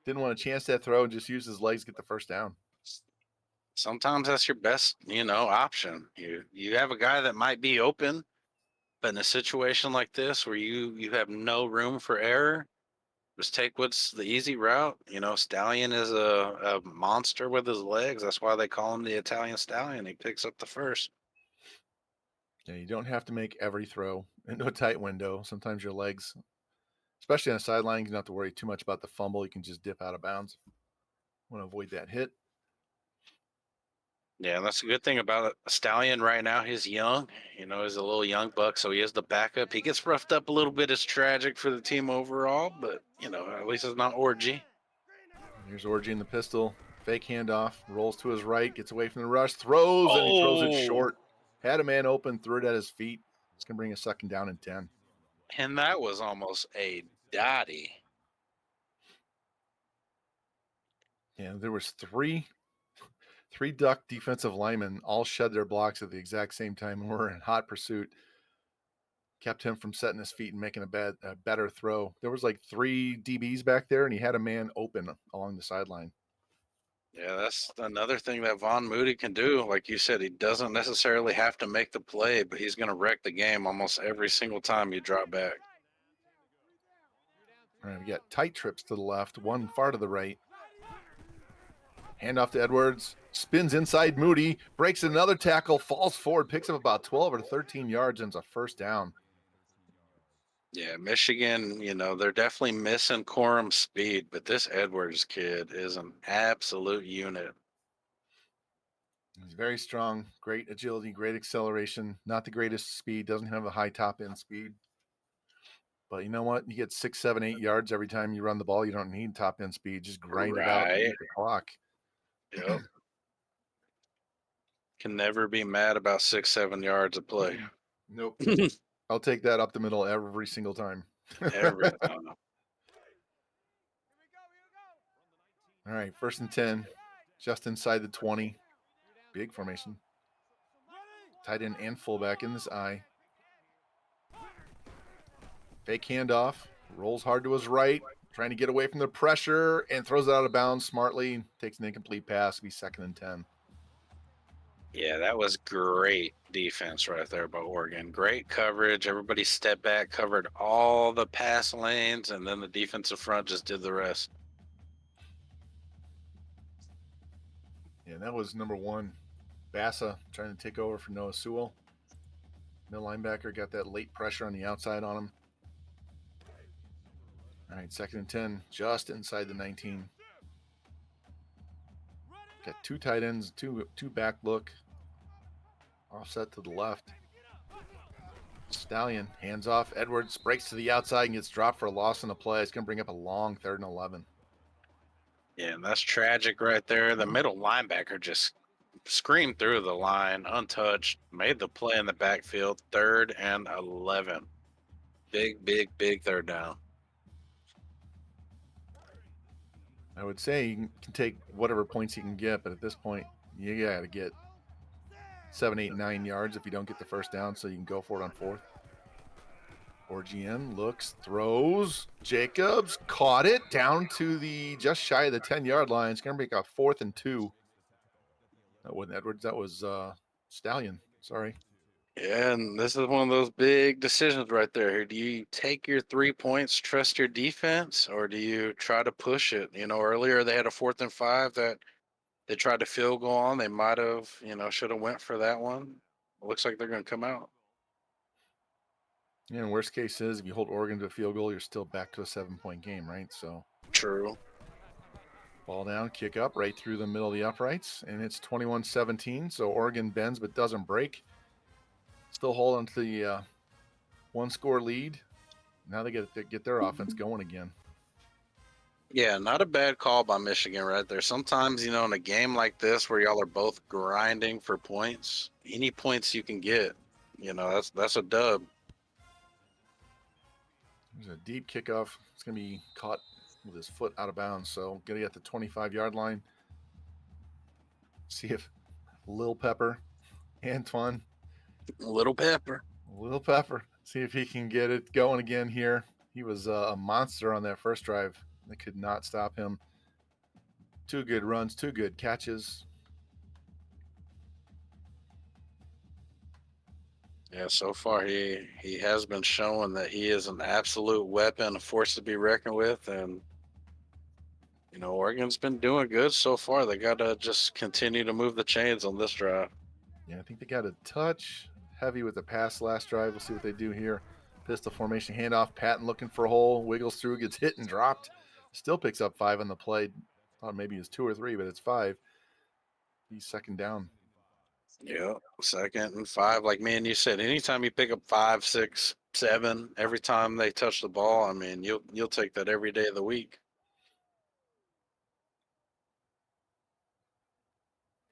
Didn't want to chance that throw and just use his legs to get the first down. Sometimes that's your best, option. You have a guy that might be open, but in a situation like this where you have no room for error, just take what's the easy route. Stallion is a monster with his legs. That's why they call him the Italian Stallion. He picks up the first. Yeah, you don't have to make every throw into a tight window. Sometimes your legs, especially on a sideline, you don't have to worry too much about the fumble. You can just dip out of bounds. Want to avoid that hit. Yeah, that's a good thing about Stallion right now. He's young, he's a little young buck, so he is the backup. He gets roughed up a little bit. It's tragic for the team overall, but, at least it's not Orgy. Here's Orgy in the pistol. Fake handoff. Rolls to his right. Gets away from the rush. Throws, and he throws it short. Had a man open. Threw it at his feet. It's going to bring a second down and 10. And that was almost a dotty. Yeah, there was three Duck defensive linemen all shed their blocks at the exact same time and were in hot pursuit. Kept him from setting his feet and making a better throw. There was like 3 DBs back there, and he had a man open along the sideline. Yeah, that's another thing that Von Moody can do. Like you said, he doesn't necessarily have to make the play, but he's going to wreck the game almost every single time you drop back. All right, we got tight trips to the left, one far to the right. Handoff to Edwards, spins inside Moody, breaks another tackle, falls forward, picks up about 12 or 13 yards, and it's a first down. Yeah, Michigan, they're definitely missing Corum's speed, but this Edwards kid is an absolute unit. He's very strong, great agility, great acceleration, not the greatest speed, doesn't have a high top end speed. But you know what? You get 6, 7, 8 yards every time you run the ball. You don't need top end speed. Just grind it out and beat the clock. Yep. Can never be mad about 6, 7 yards of play. Nope. I'll take that up the middle every single time. Every time. All right, 1st and 10, just inside the 20. Big formation. Tight end and fullback in this eye. Fake handoff. Rolls hard to his right. Trying to get away from the pressure and throws it out of bounds smartly. Takes an incomplete pass. Be 2nd and 10. Yeah, that was great defense right there by Oregon. Great coverage. Everybody stepped back, covered all the pass lanes, and then the defensive front just did the rest. Yeah, that was number 1. Bassa trying to take over for Noah Sewell. Middle linebacker got that late pressure on the outside on him. All right, 2nd and 10, just inside the 19. Got 2 tight ends, two back look. Offset to the left. Stallion hands off. Edwards breaks to the outside and gets dropped for a loss on the play. It's going to bring up a long 3rd and 11. Yeah, and that's tragic right there. The middle linebacker just screamed through the line, untouched, made the play in the backfield, 3rd and 11. Big, big, big 3rd down. I would say you can take whatever points you can get, but at this point, you got to get 7, 8, 9 yards if you don't get the 1st down, so you can go for it on 4th. Orgian looks, throws. Jacobs caught it down to the just shy of the 10-yard line. It's going to make a 4th and 2. That wasn't Edwards. That was Stallion. Sorry. Yeah, and this is one of those big decisions right there. Do you take your 3 points, trust your defense, or do you try to push it? You know, earlier they had a 4th and 5 that they tried to field goal on. They might have, should have went for that one. It looks like they're going to come out. Yeah, and worst case is if you hold Oregon to a field goal, you're still back to a 7-point game, right? So True. ball down, kick up right through the middle of the uprights, and it's 21-17. So Oregon bends but doesn't break. Still holding to the 1-score lead. Now they get their offense going again. Yeah, not a bad call by Michigan right there. Sometimes, in a game like this where y'all are both grinding for points, any points you can get, that's a dub. There's a deep kickoff. It's going to be caught with his foot out of bounds. So getting at the 25-yard line. See if Lil Pepper, Antoine. Little Pepper. See if he can get it going again here. He was a monster on that first drive. They could not stop him. 2 good runs, 2 good catches. Yeah, so far he has been showing that he is an absolute weapon, a force to be reckoned with, and Oregon's been doing good so far. They got to just continue to move the chains on this drive. Yeah, I think they got a touch heavy with the pass last drive. We'll see what they do here. Pistol formation handoff. Patton looking for a hole, wiggles through, gets hit and dropped. Still picks up 5 on the play. Thought maybe it's 2 or 3, but it's 5. He's 2nd down. Yeah, 2nd and 5. Like me and you said, anytime you pick up 5, 6, 7, every time they touch the ball, I mean, you'll take that every day of the week.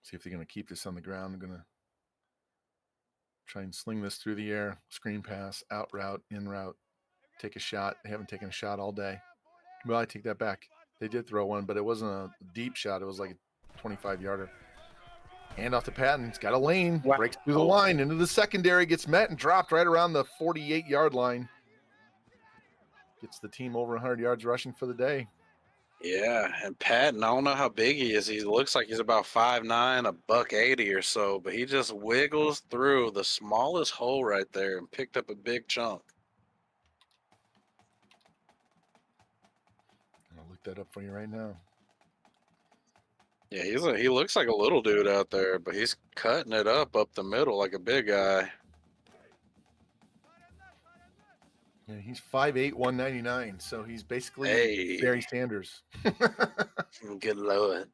See if they're going to keep this on the ground. They're going to try and sling this through the air. Screen pass, out route, in route. Take a shot. They haven't taken a shot all day. Well, I take that back. They did throw one, but it wasn't a deep shot. It was like a 25-yarder. Hand off to Patton. He's got a lane. Wow. Breaks through the line into the secondary. Gets met and dropped right around the 48-yard line. Gets the team over 100 yards rushing for the day. Yeah, and Patton, I don't know how big he is. He looks like he's about 5'9", $180 or so, but he just wiggles through the smallest hole right there and picked up a big chunk. I'll look that up for you right now. Yeah, he looks like a little dude out there, but he's cutting it up the middle like a big guy. Yeah, he's 5'8", 199, so he's basically Hey. Barry Sanders. Good Lord.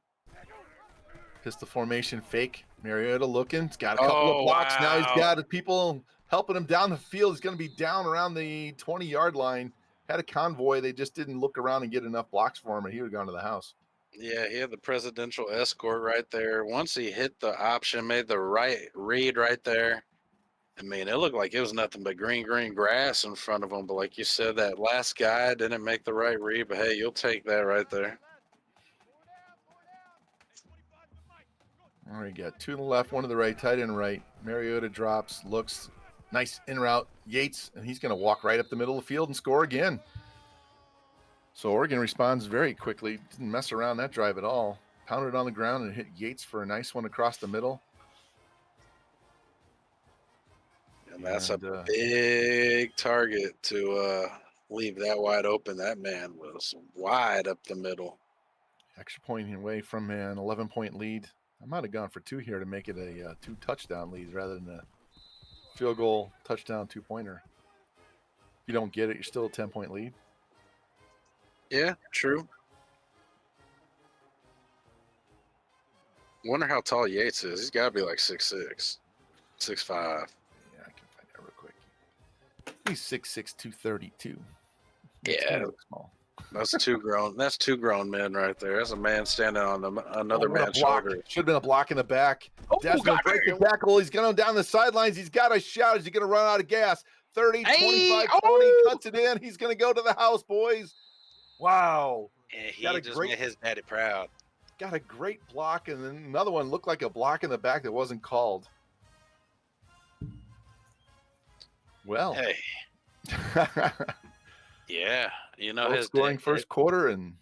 Pistol formation fake. Mariota looking. He's got a couple of blocks. Wow. Now he's got people helping him down the field. He's going to be down around the 20-yard line. Had a convoy. They just didn't look around and get enough blocks for him, and he would have gone to the house. Yeah, he had the presidential escort right there. Once he hit the option, made the right read right there. I mean, it looked like it was nothing but green grass in front of him. But like you said, that last guy didn't make the right read. But hey, you'll take that right there. All right, got 2 to the left, 1 to the right, tight end right. Mariota drops, looks nice in route. Yates, and he's going to walk right up the middle of the field and score again. So Oregon responds very quickly. Didn't mess around that drive at all. Pounded on the ground and hit Yates for a nice one across the middle. And that's a big target to leave that wide open. That man was wide up the middle. Extra point away from an 11-point lead. I might have gone for 2 here to make it a 2 touchdown lead rather than a field goal touchdown 2-pointer. If you don't get it, you're still a 10-point lead. Yeah, true. Wonder how tall Yates is. He's got to be like 6'6", 6'5". Yeah, I can find that real quick. He's 6'6", 232. Yeah, small. That's two grown men right there. That's a man standing on another man's shoulder. Should have been a block in the back. Oh, Desmond break the tackle. He's going down the sidelines. He's got a shout. Is he going to run out of gas? 30, 25, 20, cuts it in. He's going to go to the house, boys. Wow. Yeah, he just made his daddy proud. Got a great block, and then another one looked like a block in the back that wasn't called. Well. Hey. Yeah, you know, his scoring first quarter and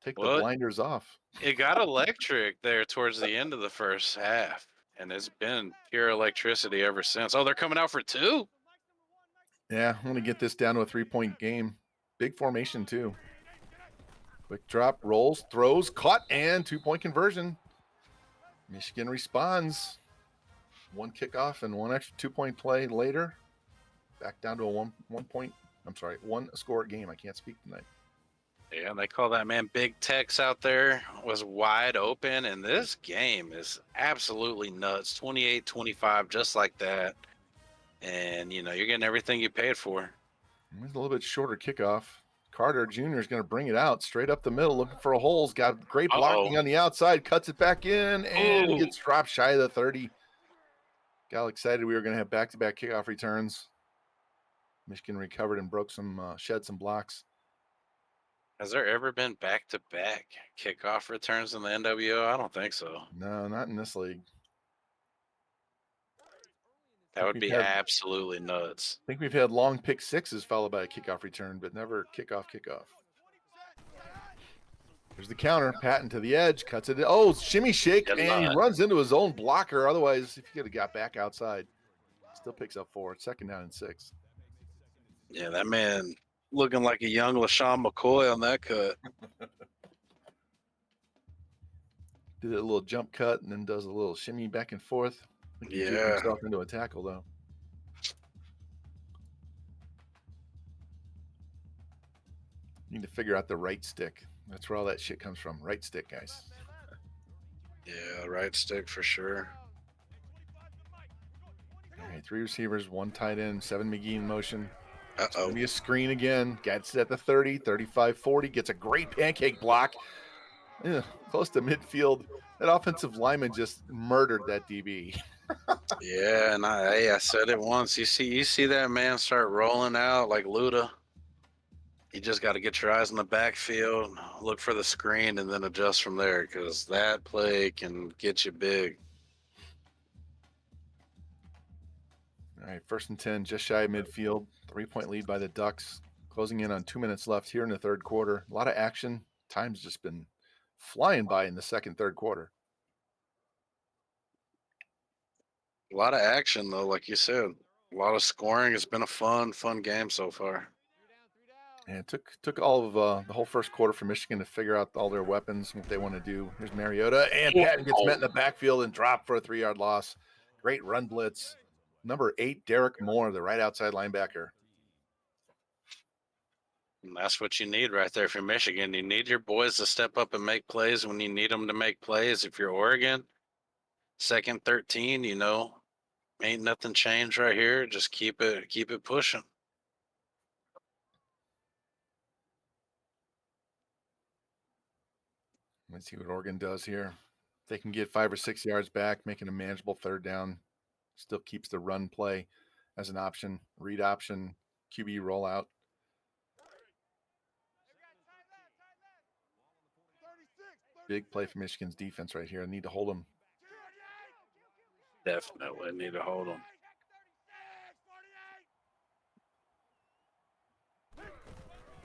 take the blinders off. It got electric there towards the end of the first half, and it's been pure electricity ever since. Oh, they're coming out for 2. Yeah, I'm going to get this down to a 3-point game. Big formation, too. Quick drop, rolls, throws, caught, and 2-point conversion. Michigan responds. 1 kickoff and 1 extra 2-point play later. Back down to a 1 score game. I can't speak tonight. Yeah, they call that man Big Tex out there. Was wide open, and this game is absolutely nuts. 28-25, just like that. And, you know, you're getting everything you paid for. It's a little bit shorter kickoff. Carter Jr. is going to bring it out straight up the middle, looking for a hole. He's got great blocking on the outside, cuts it back in, and gets dropped shy of the 30. Got excited we were going to have back-to-back kickoff returns. Michigan recovered and shed some blocks. Has there ever been back-to-back kickoff returns in the NWO? I don't think so. No, not in this league. That would be absolutely nuts. I think we've had long pick sixes followed by a kickoff return, but never kickoff. There's the counter. Patton to the edge, cuts it. Oh, shimmy shake, and he runs into his own blocker. Otherwise, if he could have got back outside, still picks up 4. 2nd down and 6. Yeah, that man looking like a young LaShawn McCoy on that cut. Did a little jump cut and then does a little shimmy back and forth. Yeah. He himself into a tackle, though. Need to figure out the right stick. That's where all that shit comes from. Right stick, guys. Yeah, right stick for sure. All right, 3 receivers, 1 tight end, 7 McGee in motion. It's going to be a screen again. Gets it at the 30, 35, 40. Gets a great pancake block. Close to midfield. That offensive lineman just murdered that DB. Yeah, and I said it once. You see that man start rolling out like Luda. You just got to get your eyes in the backfield, look for the screen, and then adjust from there because that play can get you big. All right, 1st and 10, just shy of midfield. 3-point lead by the Ducks. Closing in on 2 minutes left here in the 3rd quarter. A lot of action. Time's just been flying by in the 2nd, 3rd quarter. A lot of action, though, like you said. A lot of scoring. It's been a fun game so far. And it took all of the whole 1st quarter for Michigan to figure out all their weapons, what they want to do. Here's Mariota, and Patton gets met in the backfield and dropped for a 3-yard loss. Great run blitz. Number 8, Derek Moore, the right outside linebacker. And that's what you need right there for Michigan. You need your boys to step up and make plays when you need them to make plays. If you're Oregon, 2nd 13, you know, ain't nothing changed right here. Just keep it pushing. Let's see what Oregon does here. They can get 5 or 6 yards back, making a manageable 3rd down. Still keeps the run play as an option, read option, QB rollout. Big play for Michigan's defense right here. I need to hold them. Definitely need to hold them.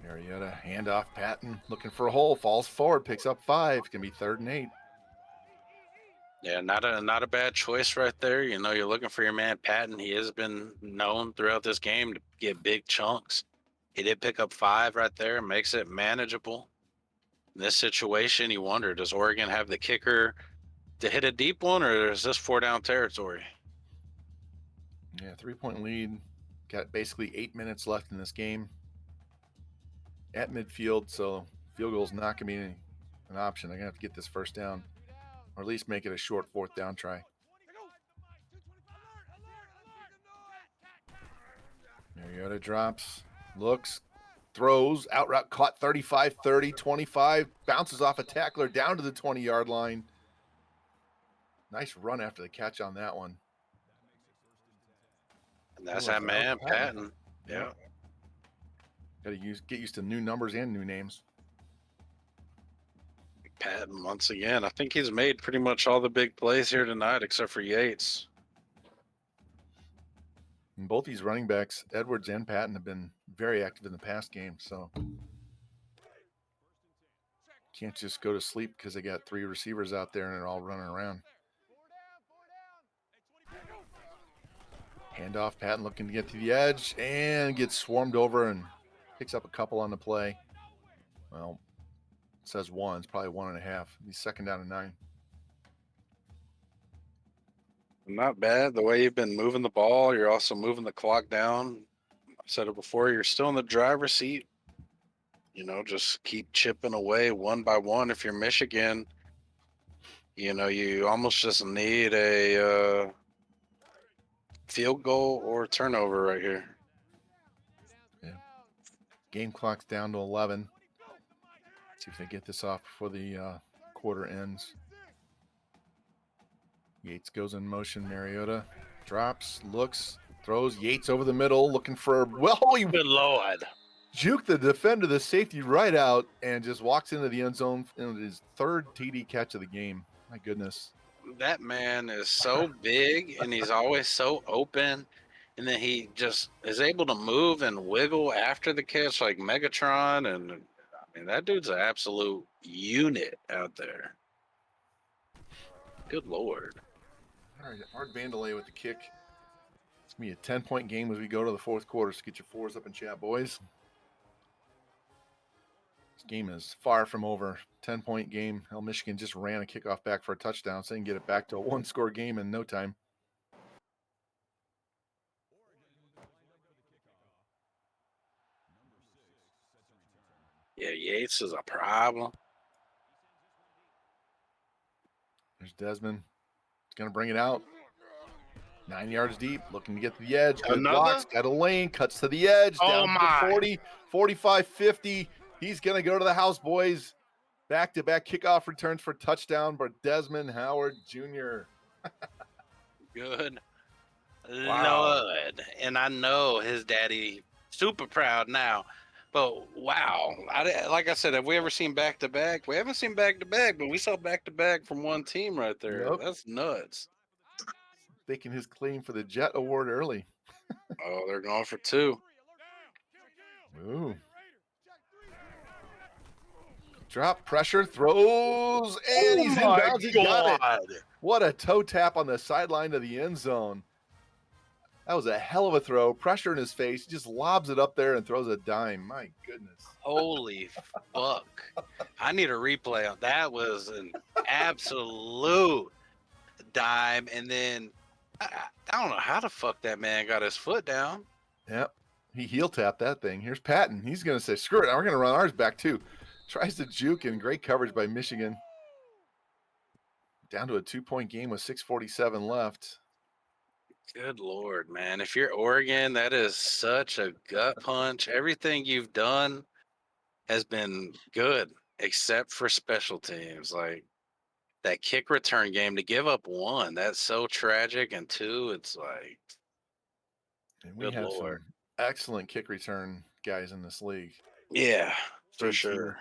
Mariota, handoff, Patton, looking for a hole, falls forward, picks up 5. It's going to be 3rd and 8. Yeah, not a bad choice right there. You know, you're looking for your man Patton. He has been known throughout this game to get big chunks. He did pick up 5 right there, makes it manageable. In this situation, you wonder, does Oregon have the kicker to hit a deep one, or is this 4-down territory? Yeah, 3-point lead. Got basically 8 minutes left in this game at midfield, so field goal's not going to be an option. They're going to have to get this first down, or at least make it a short 4th down try. Mariota drops, looks, throws, out route caught 35, 30, 25, bounces off a tackler down to the 20-yard line. Nice run after the catch on that one. And that's that man, Patton. Yeah. Got to get used to new numbers and new names. Patton, once again, I think he's made pretty much all the big plays here tonight, except for Yates. And both these running backs, Edwards and Patton, have been very active in the past game, so can't just go to sleep because they got 3 receivers out there and they're all running around. Handoff, Patton looking to get to the edge and gets swarmed over and picks up a couple on the play. Well, it says 1. It's probably 1.5. He's 2nd down and 9. Not bad. The way you've been moving the ball, you're also moving the clock down. I said it before, you're still in the driver's seat. You know, just keep chipping away one by one. If you're Michigan, you know, you almost just need a field goal or turnover right here. Yeah. Game clock's down to 11. See if they get this off before the quarter ends. Yates goes in motion. Mariota drops, looks, throws. Yates over the middle, looking for, well, he Good Lord. juked the defender, the safety right out, and just walks into the end zone in his 3rd TD catch of the game. My goodness. That man is so big, and he's always so open. And then he just is able to move and wiggle after the catch like Megatron. And I mean, that dude's an absolute unit out there. Good Lord. All right, Art Vandelay with the kick. It's going to be a 10-point game as we go to the 4th quarter. So get your 4s up in chat, boys. This game is far from over. 10-point game. Hell, Michigan just ran a kickoff back for a touchdown, so they can get it back to a 1-score game in no time. Yeah, Yates is a problem. There's Desmond. He's going to bring it out. 9 yards deep, looking to get to the edge. Good blocks, got a lane, cuts to the edge, down to the 40, 45, 50. He's going to go to the house, boys. Back-to-back kickoff returns for touchdown by Desmond Howard Jr. Good Wow. Lord. And I know his daddy super proud now. But wow, like I said, have we ever seen back-to-back? We haven't seen back-to-back, but we saw back-to-back from one team right there. Yep. That's nuts. Taking his claim for the Jet Award early. Oh, they're going for 2. Ooh. Drop, pressure, throws, and he's inbounds. He got it. What a toe tap on the sideline of the end zone. That was a hell of a throw. Pressure in his face. He just lobs it up there and throws a dime. My goodness. Holy fuck. I need a replay on that. Was an absolute dime. And then I don't know how the fuck that man got his foot down. Yep. He heel tapped that thing. Here's Patton. He's going to say, screw it. We're going to run ours back too. Tries to juke, and great coverage by Michigan. Down to a 2-point game with 6:47 left. Good Lord, man. If you're Oregon, that is such a gut punch. Everything you've done has been good, except for special teams. Like that kick return game, to give up 1, that's so tragic. And 2, it's like, And we have some excellent kick return guys in this league. Yeah, for JT, sure.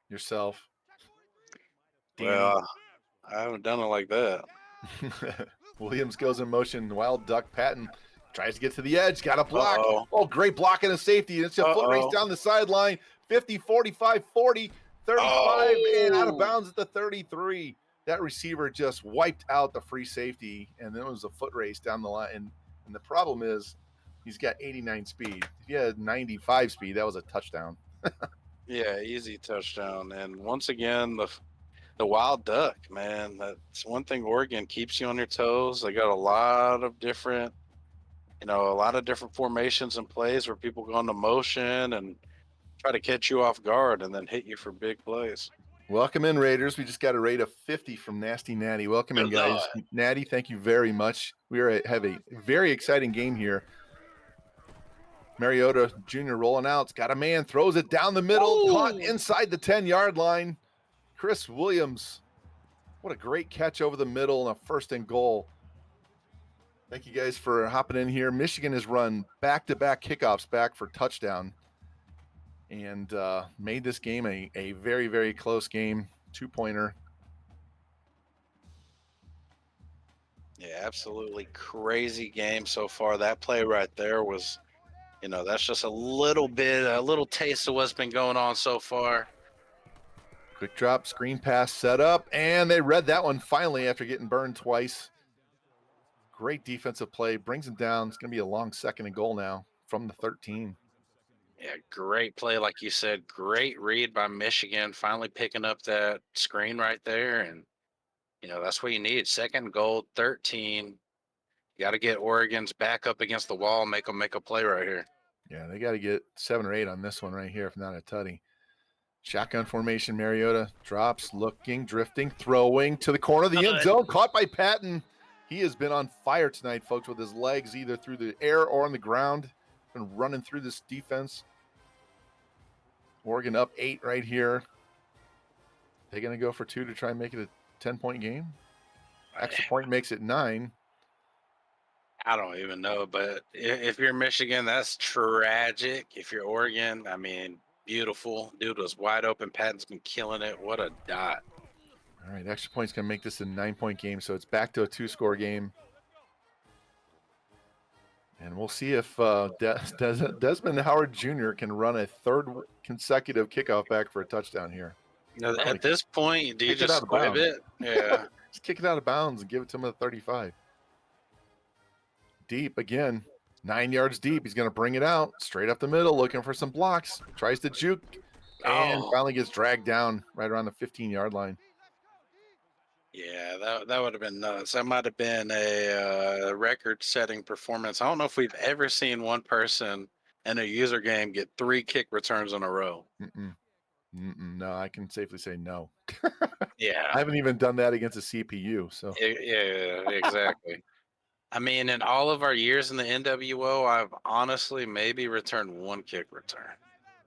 Yourself. Danny. Well, I haven't done it like that. Williams goes in motion. Wild duck. Patton tries to get to the edge. Got a block. Oh, great block and a safety. It's a foot race down the sideline. 50, 45, 40, 35, and out of bounds at the 33. that receiver just wiped out the free safety, and then it was a foot race down the line. And the problem is he's got 89 speed. If he had 95 speed, that was a touchdown. Yeah, easy touchdown. And once again, the wild duck, man. That's one thing. Oregon keeps you on your toes. They got a lot of different, a lot of different formations and plays where people go into motion and try to catch you off guard and then hit you for big plays. Welcome in, Raiders. We just got a rate of 50 from Nasty Natty. Welcome in, Good guys. Lord. Natty, thank you very much. We have a very exciting game here. Mariota Jr. rolling out. It's got a man, throws it down the middle, caught inside the 10-yard line. Chris Williams, what a great catch over the middle and a first and goal. Thank you guys for hopping in here. Michigan has run back-to-back kickoffs back for touchdown and made this game a very, very close game. 2-pointer. Yeah, absolutely crazy game so far. That play right there was, that's just a little taste of what's been going on so far. Quick drop, screen pass set up, and they read that one finally after getting burned twice. Great defensive play, brings him down. It's going to be a long second and goal now from the 13. Yeah, great play, like you said. Great read by Michigan, finally picking up that screen right there. And, that's what you need. Second goal, 13. You got to get Oregon's back up against the wall, make them make a play right here. Yeah, they got to get 7 or 8 on this one right here, if not a tutty. Shotgun formation, Mariota drops, looking, drifting, throwing to the corner of the end zone, caught by Patton. He has been on fire tonight, folks, with his legs either through the air or on the ground. Been running through this defense. Oregon up 8 right here. They going to go for 2 to try and make it a 10-point game? Extra point makes it 9. I don't even know, but if you're Michigan, that's tragic. If you're Oregon, I mean, beautiful. Dude was wide open. Patton's been killing it. What a dot. All right, extra point's going to make this a 9-point game, so it's back to a 2-score game. And we'll see if Desmond Howard Jr. can run a 3rd consecutive kickoff back for a touchdown here. At this point, do you just squib it? Yeah. Just kick it out of bounds and give it to him at 35. Deep again, 9 yards deep. He's going to bring it out straight up the middle, looking for some blocks. Tries to juke and finally gets dragged down right around the 15-yard line. Yeah, that would have been nuts. That might have been a record-setting performance. I don't know if we've ever seen one person in a user game get 3 kick returns in a row. No, I can safely say no. Yeah. I haven't even done that against a CPU. So yeah, exactly. I mean, in all of our years in the NWO, I've honestly maybe returned 1 kick return.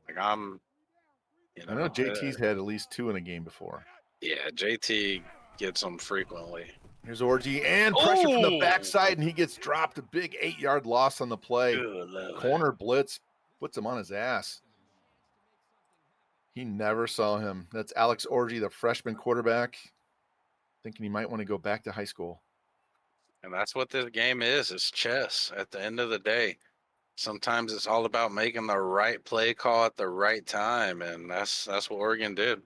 Like I know JT's had at least 2 in a game before. Yeah, JT gets them frequently. Here's Orgy and pressure from the backside, and he gets dropped. A big 8-yard loss on the play. Corner blitz puts him on his ass. He never saw him. That's Alex Orgy, the freshman quarterback, thinking he might want to go back to high school. And that's what this game is. It's chess at the end of the day. Sometimes it's all about making the right play call at the right time, and that's what Oregon did.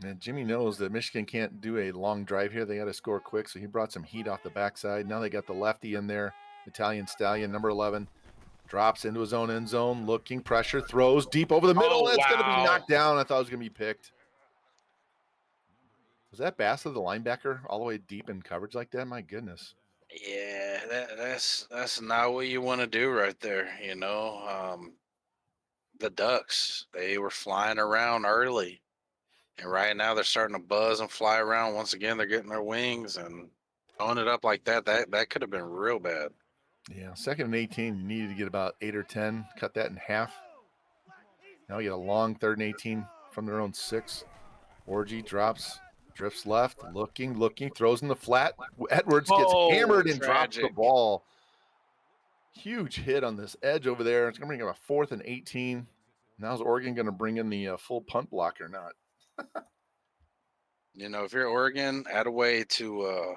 And Jimmy knows that Michigan can't do a long drive here. They got to score quick, so he brought some heat off the backside. Now they got the lefty in there, Italian Stallion, number 11. Drops into his own end zone, looking, pressure, throws deep over the middle. That's going to be knocked down. I thought it was going to be picked. Was that Bassler, the linebacker, all the way deep in coverage like that? My goodness. Yeah, that's not what you want to do right there. The Ducks, they were flying around early. And right now they're starting to buzz and fly around. Once again, they're getting their wings and throwing it up like that. That could have been real bad. Yeah, 2nd and 18, you needed to get about 8 or 10, cut that in half. Now you get a long 3rd and 18 from their own 6. Orgy drops, drifts left, looking, throws in the flat. Edwards gets hammered and drops the ball. Huge hit on this edge over there. It's going to bring up a 4th and 18. Now is Oregon going to bring in the full punt block or not? If you're Oregon, add a way to,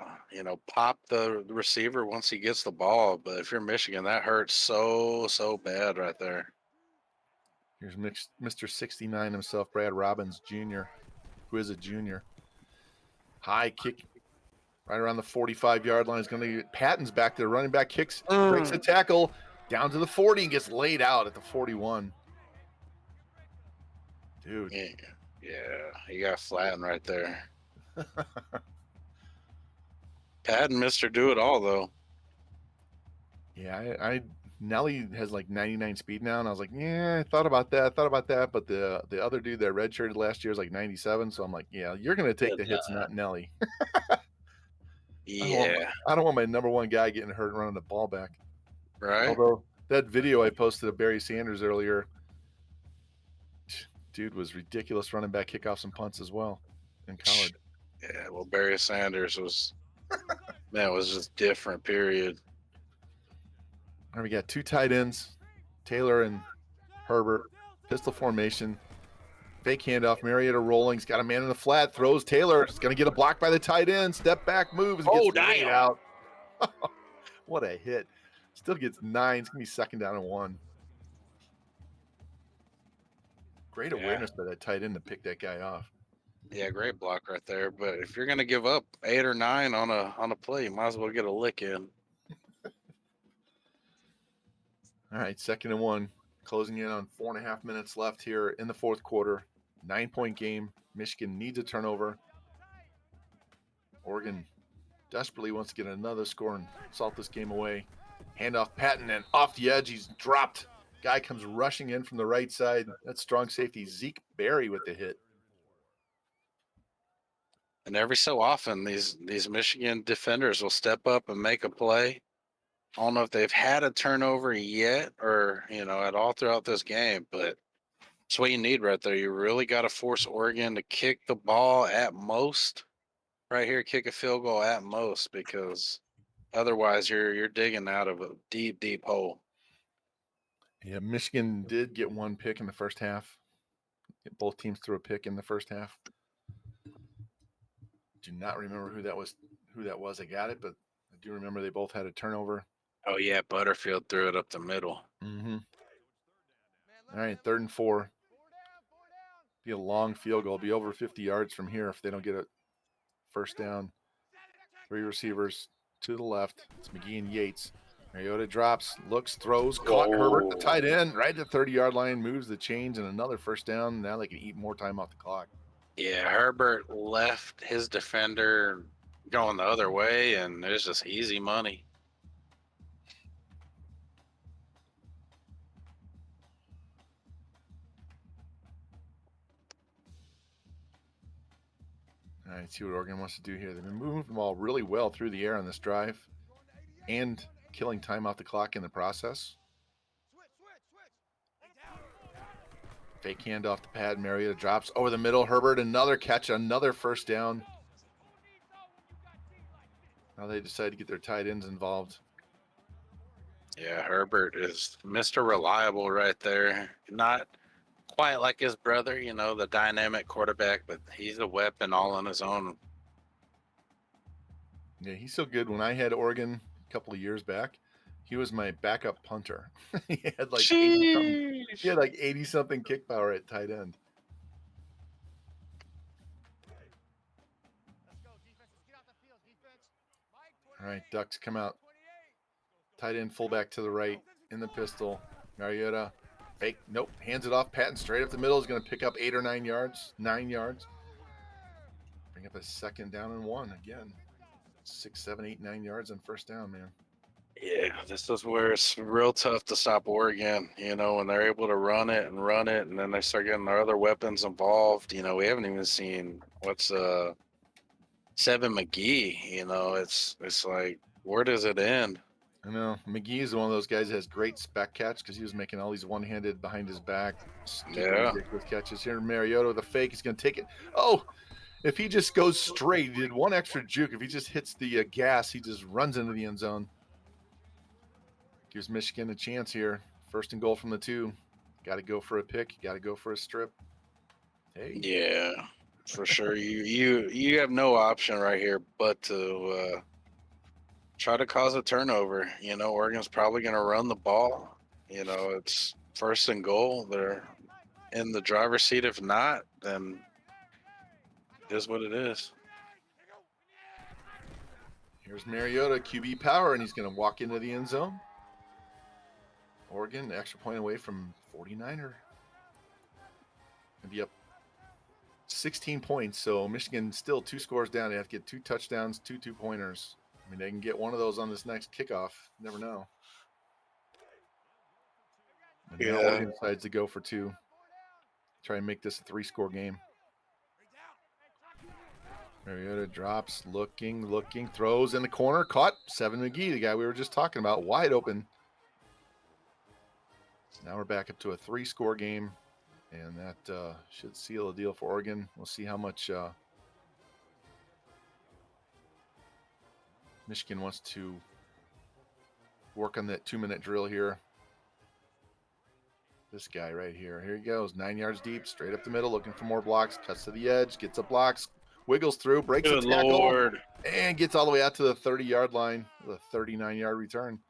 pop the receiver once he gets the ball. But if you're Michigan, that hurts so bad right there. Here's Mr. 69 himself, Brad Robbins Jr., who is a junior. High kick right around the 45-yard line. Is going to get Patton's back there. Running back kicks, breaks a tackle down to the 40 and gets laid out at the 41. Dude. Yeah, he got flattened right there. Patton Mr. Do It All, though. Yeah, I Nelly has like 99 speed now, and I was like, yeah, I thought about that, but the other dude that redshirted last year is like 97, so I'm like, yeah, you're gonna take the hits, not Nelly. Yeah, I don't want my number one guy getting hurt running the ball back. right. Although that video I posted of Barry Sanders earlier, dude was ridiculous running back kickoffs and punts as well in college. Yeah, well, Barry Sanders was just different. Period. All right, we got two tight ends, Taylor and Herbert, pistol formation. Fake handoff. Mariota rolling. He's got a man in the flat. Throws Taylor. He's going to get a block by the tight end. Step back, moves, and gets laid out. What a hit. Still gets 9. It's going to be 2nd down and 1. Great awareness by that tight end to pick that guy off. Yeah, great block right there. But if you're going to give up 8 or 9 on a play, you might as well get a lick in. All right, 2nd and 1. Closing in on 4.5 minutes left here in the 4th quarter. 9-point game. Michigan needs a turnover. Oregon desperately wants to get another score and salt this game away. Handoff Patton, and off the edge, he's dropped. Guy comes rushing in from the right side. That's strong safety Zeke Berry with the hit. And every so often, these Michigan defenders will step up and make a play. I don't know if they've had a turnover yet or, at all throughout this game, but that's what you need right there. You really got to force Oregon to kick the ball at most. Right here, kick a field goal at most, because otherwise you're digging out of a deep, deep hole. Yeah, Michigan did get 1 pick in the first half. Both teams threw a pick in the first half. Do not remember who that was. I got it, but I do remember they both had a turnover. Oh yeah, Butterfield threw it up the middle. Mm-hmm. All right, 3rd and 4. Be a long field goal. Be over 50 yards from here if they don't get a first down. 3 receivers to the left. It's McGee and Yates. Mariota drops, looks, throws, caught Herbert, the tight end, right at the 30-yard line, moves the chains, and another first down. Now they can eat more time off the clock. Yeah, Herbert left his defender going the other way, and it's just easy money. All right, see what Oregon wants to do here. They've been moving the ball really well through the air on this drive and killing time off the clock in the process. Fake handoff to Pat. Mariota drops over the middle. Herbert, another catch, another first down. Now they decide to get their tight ends involved. Yeah, Herbert is Mr. Reliable right there. Not quite like his brother, the dynamic quarterback, but he's a weapon all on his own. Yeah, he's so good. When I had Oregon a couple of years back, he was my backup punter. he had like 80-something kick power at tight end. All right, Ducks come out. Tight end fullback to the right in the pistol. Mariota, fake, nope, hands it off. Patton straight up the middle is going to pick up 8 or 9 yards. 9 yards. Bring up a 2nd down and 1 again. 6, 7, 8, 9 yards on first down, man. Yeah, this is where it's real tough to stop Oregon, when they're able to run it, and then they start getting their other weapons involved. We haven't even seen Seven McGee, it's like, where does it end? I know. McGee is one of those guys that has great spec catch because he was making all these one-handed behind his back, ridiculous catches. Here, Mariota with a fake. He's going to take it. Oh, if he just goes straight, he did 1 extra juke. If he just hits the gas, he just runs into the end zone. Gives Michigan a chance here. 1st and goal from the 2. Got to go for a pick. Got to go for a strip. Hey. Yeah, for sure. You have no option right here but to try to cause a turnover. Oregon's probably going to run the ball. It's 1st and goal. They're in the driver's seat. If not, then it is what it is. Here's Mariota, QB power, and he's going to walk into the end zone. Oregon, extra point away from 49er. Going to be up 16 points, so Michigan still 2 scores down. They have to get 2 touchdowns, 2 two-pointers. I mean, they can get one of those on this next kickoff. Never know. And now Oregon decides to go for 2. Try and make this a 3-score game. Mariota drops, looking, throws in the corner, caught. Seven McGee, the guy we were just talking about, wide open. Now we're back up to a 3-score game, and that should seal the deal for Oregon. We'll see how much Michigan wants to work on that 2-minute drill here. This guy right here. Here he goes, 9 yards deep, straight up the middle, looking for more blocks, cuts to the edge, gets a blocks, wiggles through, breaks the tackle, Lord. And gets all the way out to the 30-yard line with a 39-yard return.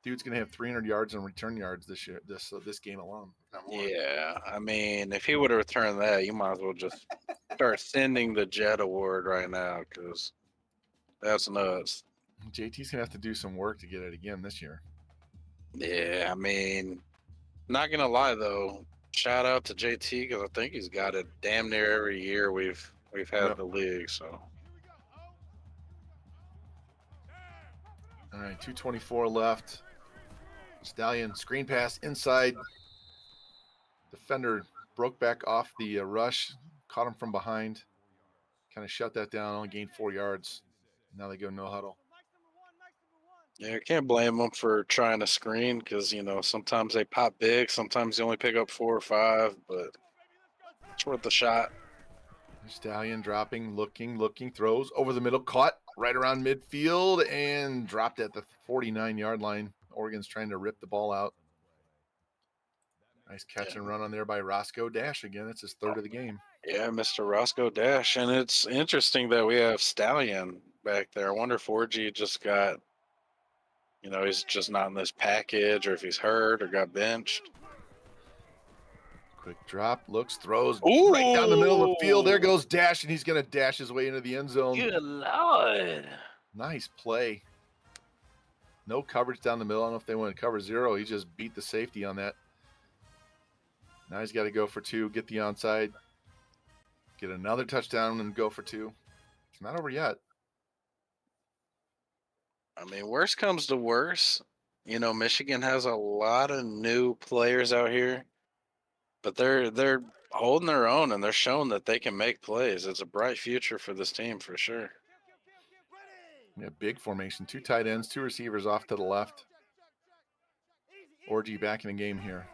Dude's going to have 300 yards in return yards this year, this game alone. Yeah, I mean, if he would have returned that, you might as well just start sending the Jet Award right now, because that's nuts. JT's going to have to do some work to get it again this year. Yeah, I mean, not going to lie, though. Shout out to JT, because I think he's got it damn near every year we've had the league. So, all right, 2:24 left. Stallion screen pass inside. Defender broke back off the rush, caught him from behind, kind of shut that down, only gained 4 yards. Now they go no huddle. yeah, I can't blame them for trying to screen, because, sometimes they pop big, sometimes they only pick up 4 or 5, but it's worth the shot. Stallion dropping, looking, throws over the middle, caught right around midfield, and dropped at the 49-yard line. Oregon's trying to rip the ball out. Nice catch and run on there by Roscoe Dash again. It's his 3rd of the game. Yeah, Mr. Roscoe Dash. And it's interesting that we have Stallion back there. I wonder if 4G just got, he's just not in this package, or if he's hurt or got benched. Quick drop, looks, throws right down the middle of the field. There goes Dash, and he's going to dash his way into the end zone. Good Lord. Nice play. No coverage down the middle. I don't know if they want to cover 0. He just beat the safety on that. Now he's got to go for 2, get the onside, get another touchdown, and go for 2. It's not over yet. I mean, worst comes to worst. Michigan has a lot of new players out here, but they're holding their own, and they're showing that they can make plays. It's a bright future for this team for sure. Yeah, big formation. 2 tight ends, 2 receivers off to the left. Orgy back in the game here.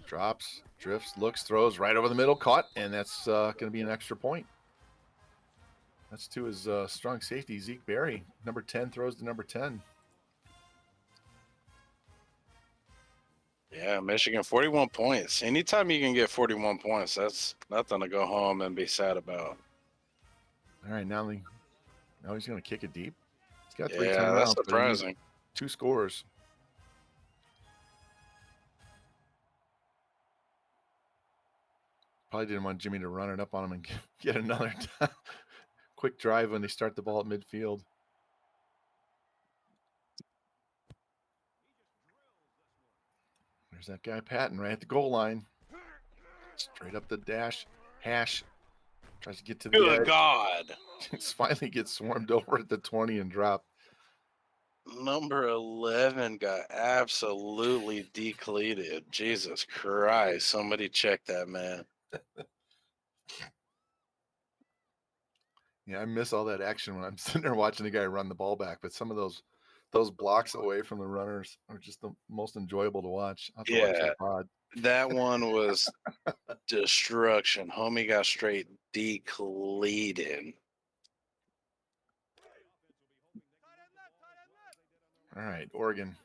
Drops, drifts, looks, throws right over the middle, caught, and that's going to be an extra point. That's to his strong safety, Zeke Berry. Number 10 throws to number 10. Yeah, Michigan, 41 points. Anytime you can get 41 points, that's nothing to go home and be sad about. All right, now he's going to kick it deep. He's got 3 Yeah, timeouts. that's surprising. 2 scores. Probably didn't want Jimmy to run it up on him and get another quick drive when they start the ball at midfield. There's that guy Patton right at the goal line. Straight up the dash. Hash tries to get to the edge. Good God. Finally gets swarmed over at the 20 and dropped. Number 11 got absolutely decleated. Jesus Christ. Somebody check that man. Yeah, I miss all that action when I'm sitting there watching the guy run the ball back, but some of those blocks away from the runners are just the most enjoyable to watch. I'll have to watch that pod. That one was destruction. Homie got straight decleated. All right, Oregon.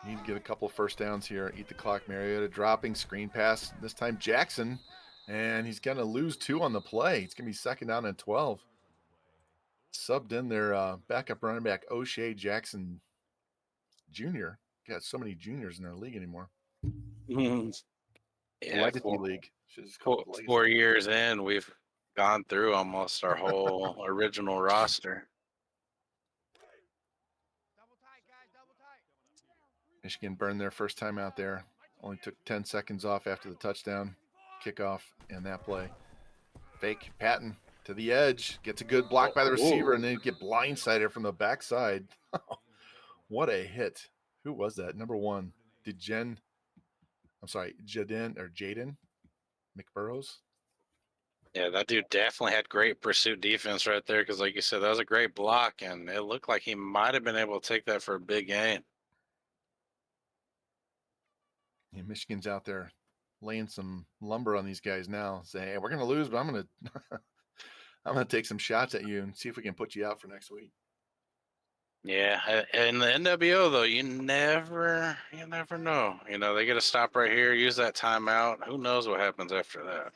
Need to get a couple first downs here. Eat the clock. Mariota dropping, screen pass. This time Jackson, and he's going to lose 2 on the play. It's going to be 2nd down and 12. Subbed in their backup running back, O'Shea Jackson Jr. Got so many juniors in their league anymore. Yeah, Legacy League. 4 years in, we've gone through almost our whole original roster. Michigan burned their first time out there. Only took 10 seconds off after the touchdown, kickoff, and that play. Fake Patton to the edge, gets a good block by the receiver, and then get blindsided from the backside. What a hit. Who was that? Number 1, Jaden McBurrows. Yeah, that dude definitely had great pursuit defense right there because, like you said, that was a great block, and it looked like he might have been able to take that for a big gain. Yeah, Michigan's out there laying some lumber on these guys now, saying, hey, we're going to lose, but I'm going to take some shots at you and see if we can put you out for next week. Yeah, in the NWO though, you never know. You know, they get a stop right here, use that timeout. Who knows what happens after that?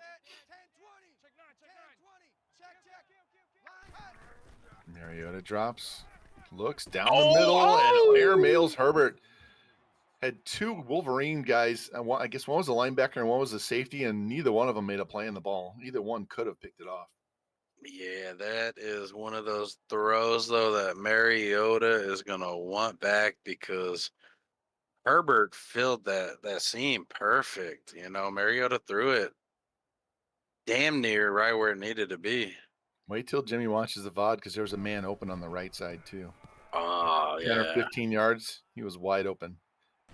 Mariota drops, looks down the middle, and air mails Herbert. Had 2 Wolverine guys. I guess one was a linebacker and one was a safety, and neither one of them made a play in the ball. Either one could have picked it off. Yeah, that is one of those throws though that Mariota is gonna want back because Herbert filled that seam perfect. You know, Mariota threw it damn near right where it needed to be. Wait till Jimmy watches the VOD because there was a man open on the right side too. Oh, 10 or yeah. 15 yards, he was wide open.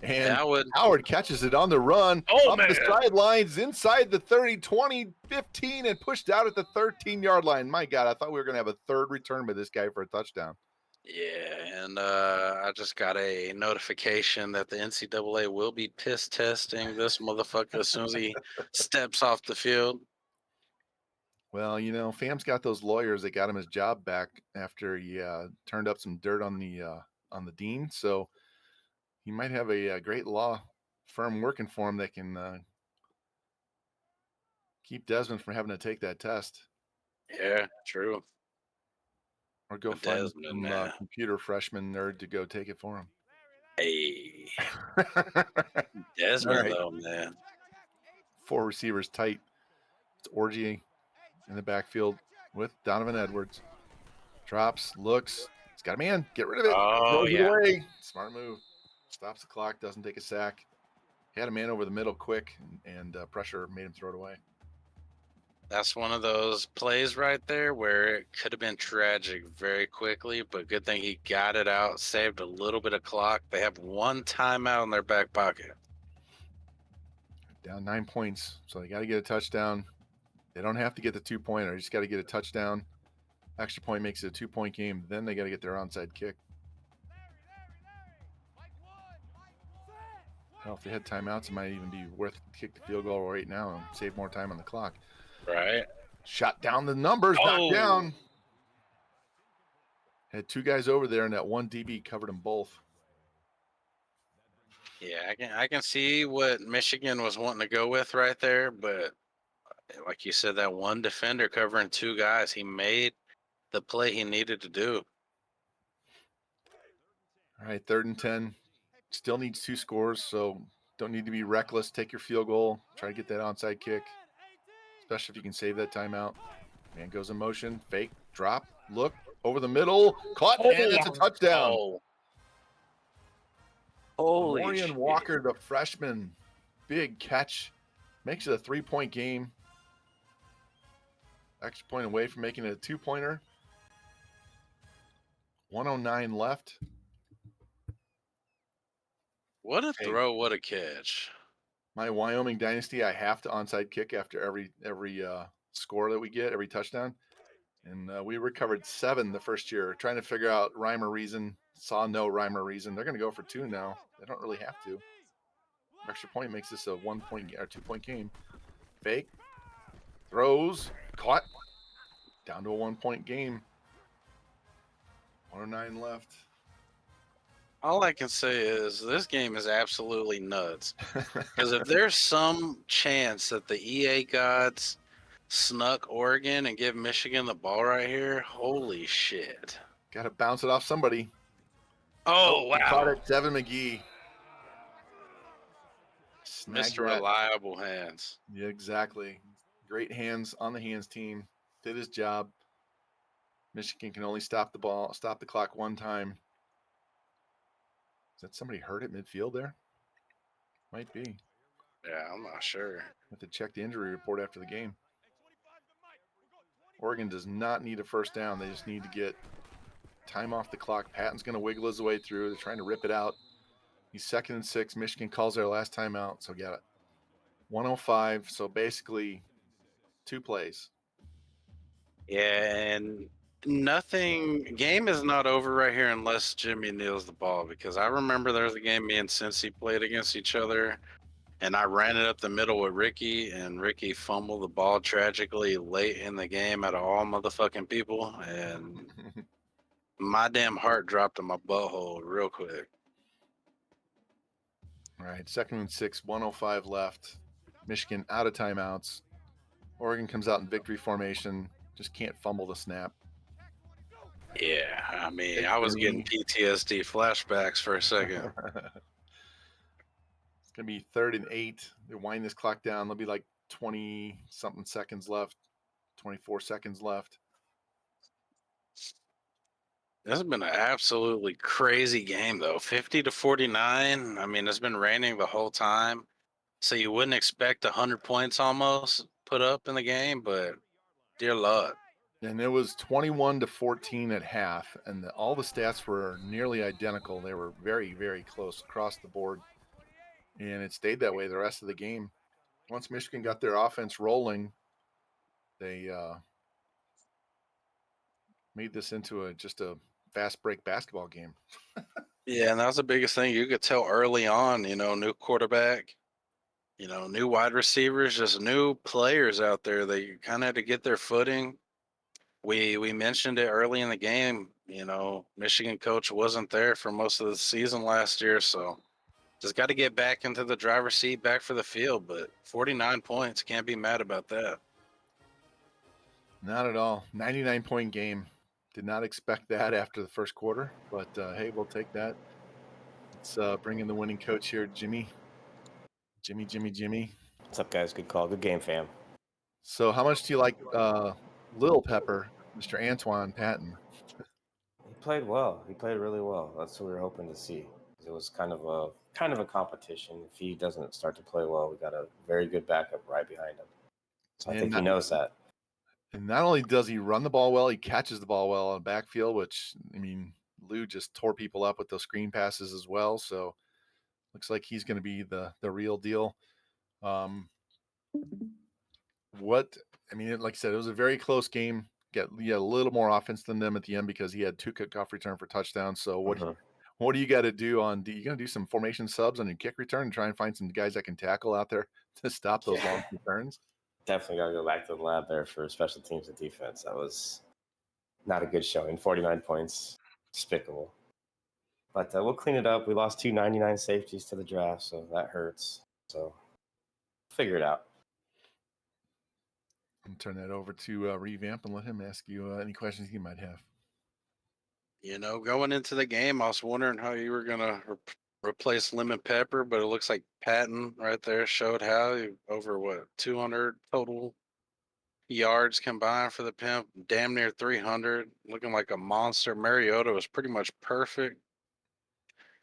And Howard catches it on the run, up the sidelines, inside the 30, 20, 15, and pushed out at the 13-yard line. My God, I thought we were going to have a third return by this guy for a touchdown. Yeah, and I just got a notification that the NCAA will be piss testing this motherfucker as soon as he steps off the field. Well, you know, Fam's got those lawyers that got him his job back after he turned up some dirt on the dean. So he might have a great law firm working for him that can keep Desmond from having to take that test. Yeah, true. Or go find some computer freshman nerd to go take it for him. Hey, Desmond, right. though, man. 4 receivers tight. It's Orgy in the backfield with Donovan Edwards. Drops, looks. He's got a man. Get rid of it. Oh, Throws it yeah. away. Smart move. Stops the clock. Doesn't take a sack. He had a man over the middle quick, and pressure made him throw it away. That's one of those plays right there where it could have been tragic very quickly, but good thing he got it out, saved a little bit of clock. They have 1 timeout in their back pocket. Down 9 points, so they got to get a touchdown. They don't have to get the 2-pointer. They just got to get a touchdown. Extra point makes it a 2-point game. Then they got to get their onside kick. Hell, if they had timeouts, it might even be worth kick the field goal right now and save more time on the clock. Right. Shot down the numbers, knocked down. Had 2 guys over there, and that 1 DB covered them both. Yeah, I can see what Michigan was wanting to go with right there, but like you said, that 1 defender covering 2 guys, he made the play he needed to do. All right, 3rd and 10. Still needs 2 scores, so don't need to be reckless. Take your field goal. Try to get that onside kick, especially if you can save that timeout. Man goes in motion. Fake, drop, look, over the middle. Caught, and it's a touchdown. Holy Morian shit. Walker, the freshman. Big catch. Makes it a 3-point game. Extra point away from making it a 2-pointer. 1:09 left. What a throw, what a catch. My Wyoming dynasty, I have to onside kick after every score that we get, every touchdown. And we recovered 7 the first year, trying to figure out rhyme or reason. Saw no rhyme or reason. They're going to go for 2 now. They don't really have to. Extra point makes this a 1-point or 2-point game. Fake. Throws. Caught. Down to a 1-point game. 1:09 left. All I can say is this game is absolutely nuts. Because if there's some chance that the EA gods snuck Oregon and give Michigan the ball right here, holy shit. Got to bounce it off somebody. Oh, wow. He caught it, Devin McGee. Mr. Reliable Hands. Yeah, exactly. Great hands on the hands team. did his job. Michigan can only stop the clock one time. Is that somebody hurt at midfield there? Might be. Yeah, I'm not sure. Have to check the injury report after the game. Oregon does not need a first down. They just need to get time off the clock. Patton's going to wiggle his way through. They're trying to rip it out. He's 2nd and 6. Michigan calls their last timeout. So got it. 105. So basically 2 plays. Yeah, and game is not over right here unless Jimmy kneels the ball, because I remember there was a game me and Cincy played against each other, and I ran it up the middle with Ricky, and Ricky fumbled the ball tragically late in the game out of all motherfucking people, and my damn heart dropped in my butthole real quick. All right, 2nd and 6, 105 left. Michigan out of timeouts. Oregon comes out in victory formation. Just can't fumble the snap. Yeah, I mean, I was getting PTSD flashbacks for a second. It's going to be 3rd and 8. They wind this clock down. There'll be like 20-something seconds left, 24 seconds left. This has been an absolutely crazy game, though. 50-49. I mean, it's been raining the whole time, so you wouldn't expect 100 points almost put up in the game, but dear Lord. And it was 21-14 at half, and all the stats were nearly identical. They were very, very close across the board, and it stayed that way the rest of the game. Once Michigan got their offense rolling, they made this into just a fast break basketball game. Yeah, and that was the biggest thing. You could tell early on, new quarterback, new wide receivers, just new players out there. They kind of had to get their footing. We mentioned it early in the game. Michigan coach wasn't there for most of the season last year, so just got to get back into the driver's seat, back for the field. But 49 points, can't be mad about that. Not at all. 99-point game. Did not expect that after the first quarter, but hey, we'll take that. Let's bring in the winning coach here, Jimmy. Jimmy. What's up, guys? Good call. Good game, fam. So how much do you like Lil Pepper, Mr. Antoine Patton? He played well. He played really well. That's what we were hoping to see. It was kind of a competition. If he doesn't start to play well, we got a very good backup right behind him. So I think he knows that. And not only does he run the ball well, he catches the ball well on the backfield, which, I mean, Lou just tore people up with those screen passes as well. So looks like he's going to be the real deal. Like I said, it was a very close game. He had a little more offense than them at the end because he had 2 kickoff return for touchdowns. So what do you got to do you going to do some formation subs on your kick return and try and find some guys that can tackle out there to stop those long returns? Definitely got to go back to the lab there for special teams and defense. That was not a good showing. 49 points, despicable. But we'll clean it up. We lost 2 99 safeties to the draft, so that hurts. So figure it out. I'm turn that over to Revamp and let him ask you any questions he might have. Going into the game, I was wondering how you were going to replace Lemon Pepper, but it looks like Patton right there showed how. Over 200 total yards combined for the Pimp, damn near 300, looking like a monster. Mariota was pretty much perfect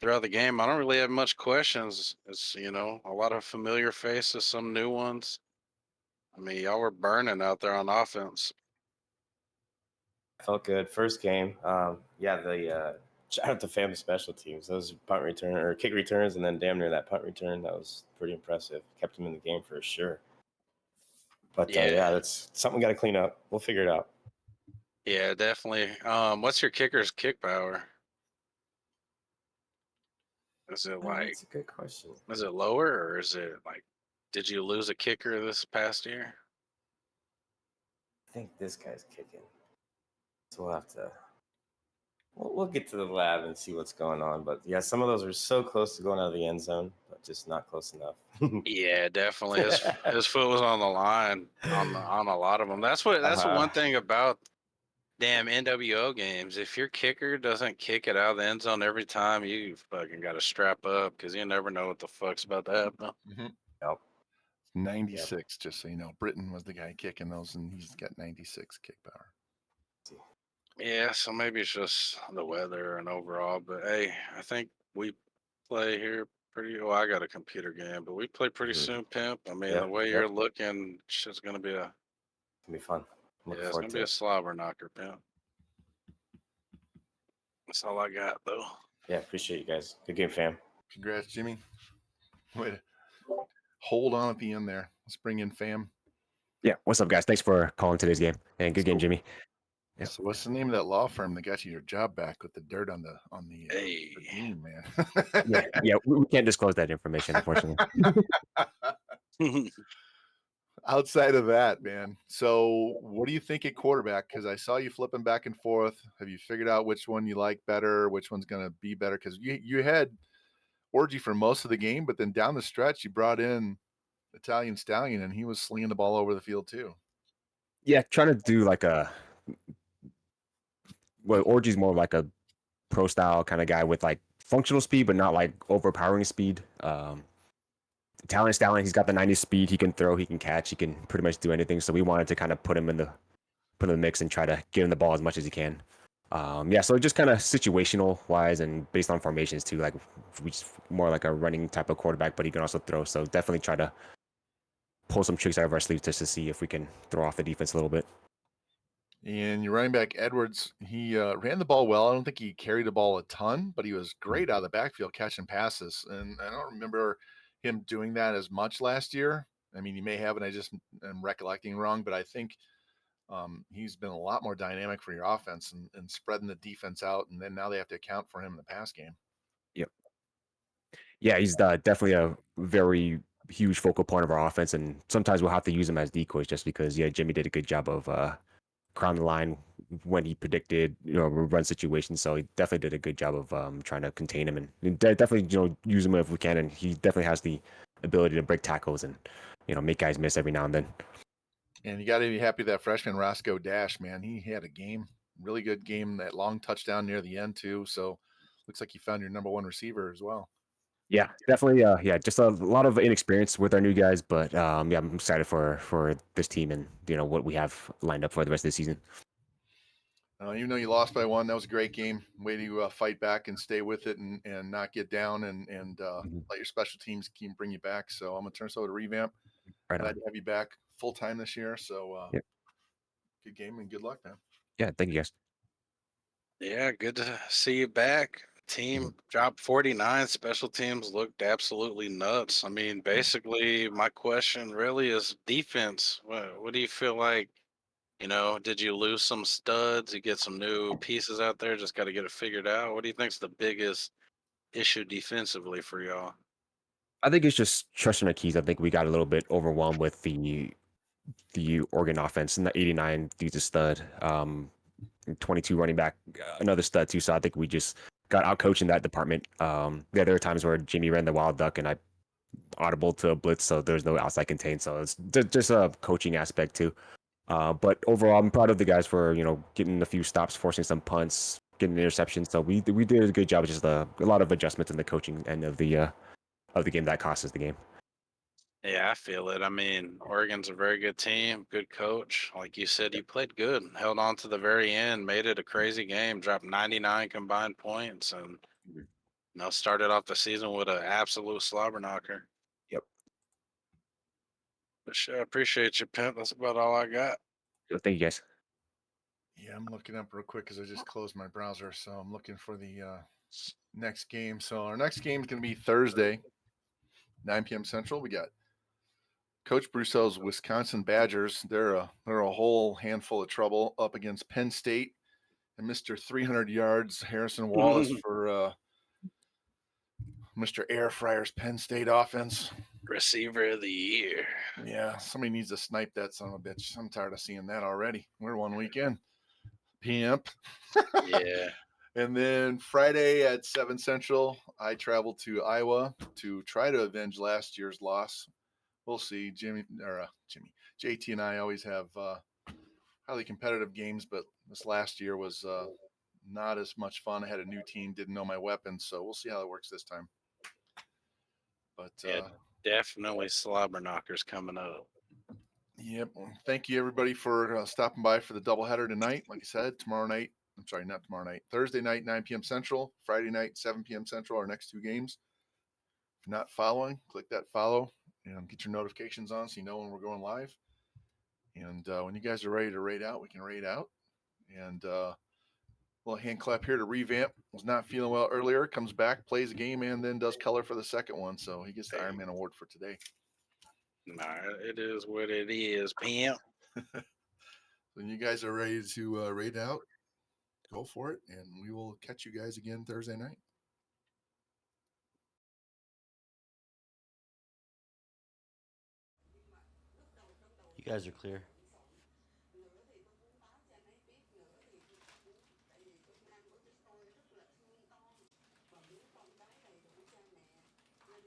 throughout the game. I don't really have much questions. It's a lot of familiar faces, some new ones. I mean, y'all were burning out there on offense. Felt good. First game. Shout out to family special teams. Those punt return or kick returns, and then damn near that punt return. That was pretty impressive. Kept him in the game for sure. But that's something we got to clean up. We'll figure it out. Yeah, definitely. What's your kicker's kick power? Is it That's a good question. Is it lower, or is it did you lose a kicker this past year? I think this guy's kicking. So we'll have to. We'll get to the lab and see what's going on. But yeah, some of those are so close to going out of the end zone, but just not close enough. Yeah, definitely. His foot was on the line on a lot of them. That's one thing about damn NWO games. If your kicker doesn't kick it out of the end zone every time, you fucking got to strap up because you never know what the fuck's about to happen. Mm-hmm. Yep. 96, just so you know. Britton was the guy kicking those, and he's got 96 kick power. Yeah, so maybe it's just the weather and overall. But hey, I think we play here pretty well. I got a computer game, but we play pretty soon, Pimp. I mean, the way you're looking, it's just gonna be It's gonna be fun. it's gonna be a slobber knocker, Pimp. That's all I got, though. Yeah, appreciate you guys. Good game, fam. Congrats, Jimmy. Way to hold on at the end there. Let's bring in fam. Yeah, what's up, guys? Thanks for calling today's game, and good game, Jimmy. Yeah. So what's the name of that law firm that got you your job back with the dirt on the Hey. game, man? Yeah, we can't disclose that information, unfortunately. Outside of that, man. So what do you think at quarterback? Because I saw you flipping back and forth. Have you figured out which one you like better? Which one's going to be better? Because you had Orgy for most of the game, but then down the stretch you brought in Italian Stallion, and he was slinging the ball over the field too. Yeah, trying to do like Orgy's more like a pro style kind of guy with like functional speed, but not like overpowering speed. Italian Stallion, he's got the 90 speed. He can throw, he can catch, he can pretty much do anything. So we wanted to kind of put him in the mix and try to get him the ball as much as he can. Yeah, so just kind of situational wise and based on formations too. Like we just more like a running type of quarterback, but he can also throw. So definitely try to pull some tricks out of our sleeves just to see if we can throw off the defense a little bit. And your running back Edwards, he ran the ball well. I don't think he carried the ball a ton, but he was great out of the backfield catching passes. And I don't remember him doing that as much last year. I mean, he may have, and I just am recollecting wrong, but I think he's been a lot more dynamic for your offense and spreading the defense out. And then now they have to account for him in the pass game. Yep. Yeah, he's definitely a very huge focal point of our offense. And sometimes we'll have to use him as decoys just because, Jimmy did a good job of crowding the line when he predicted, run situations. So he definitely did a good job of trying to contain him and definitely, use him if we can. And he definitely has the ability to break tackles and, make guys miss every now and then. And you got to be happy that freshman Roscoe Dash, man, he had a really good game, that long touchdown near the end too. So looks like you found your number one receiver as well. Yeah, definitely. Just a lot of inexperience with our new guys, but I'm excited for this team and what we have lined up for the rest of the season. Even though you lost by one, that was a great game. Way to fight back and stay with it and not get down and let your special teams team bring you back. So I'm gonna turn this over to Revamp. Right Glad on. to have you back full time this year. So good game and good luck, man. Yeah, thank you guys. Yeah, good to see you back. Team dropped 49. Special teams looked absolutely nuts. I mean, basically, my question really is defense. What do you feel like? Did you lose some studs? You get some new pieces out there? Just got to get it figured out. What do you think's the biggest issue defensively for y'all? I think it's just trusting our keys. I think we got a little bit overwhelmed with the Oregon offense, and the 89 dude's a stud. 22 running back, another stud too. So I think we just got out coaching that department. There were times where Jimmy ran the wild duck and I audible to a blitz, so there's no outside contain. So it's just a coaching aspect too. But overall, I'm proud of the guys for getting a few stops, forcing some punts, getting an interception. So we did a good job. Just a lot of adjustments in the coaching end of the game that cost us the game. Yeah, I feel it. I mean, Oregon's a very good team, good coach. Like you said, you played good, held on to the very end, made it a crazy game, dropped 99 combined points, and started off the season with an absolute slobber knocker. Yep. But sure, I appreciate you, Pimp. That's about all I got. Thank you, guys. Yeah, I'm looking up real quick because I just closed my browser, so I'm looking for the next game. So our next game is going to be Thursday, 9 p.m. Central. We got Coach Brusoe's Wisconsin Badgers. They're a whole handful of trouble up against Penn State and Mr. 300 yards Harrison Wallace for Mr. Air Fryer's Penn State offense. Receiver of the year. Yeah, somebody needs to snipe that son of a bitch. I'm tired of seeing that already. We're 1 weekend. Pimp. Yeah. And then Friday at 7 Central, I travel to Iowa to try to avenge last year's loss. We'll see. JT and I always have highly competitive games, but this last year was not as much fun. I had a new team, didn't know my weapons, so we'll see how it works this time. But Definitely slobber knockers coming up. Yep. Well, thank you everybody for stopping by for the doubleheader tonight. Like I said, tomorrow night. I'm sorry, not tomorrow night. Thursday night, 9 p.m. Central. Friday night, 7 p.m. Central. Our next two games. If you're not following, click that follow and get your notifications on so you know when we're going live. And when you guys are ready to raid out, we can raid out. And little hand clap here to Revamp. Was not feeling well earlier. Comes back, plays a game, and then does color for the second one. So he gets the Iron Man award for today. Nah, it is what it is, pimp. When you guys are ready to raid out, go for it, and we will catch you guys again Thursday night. You guys are clear.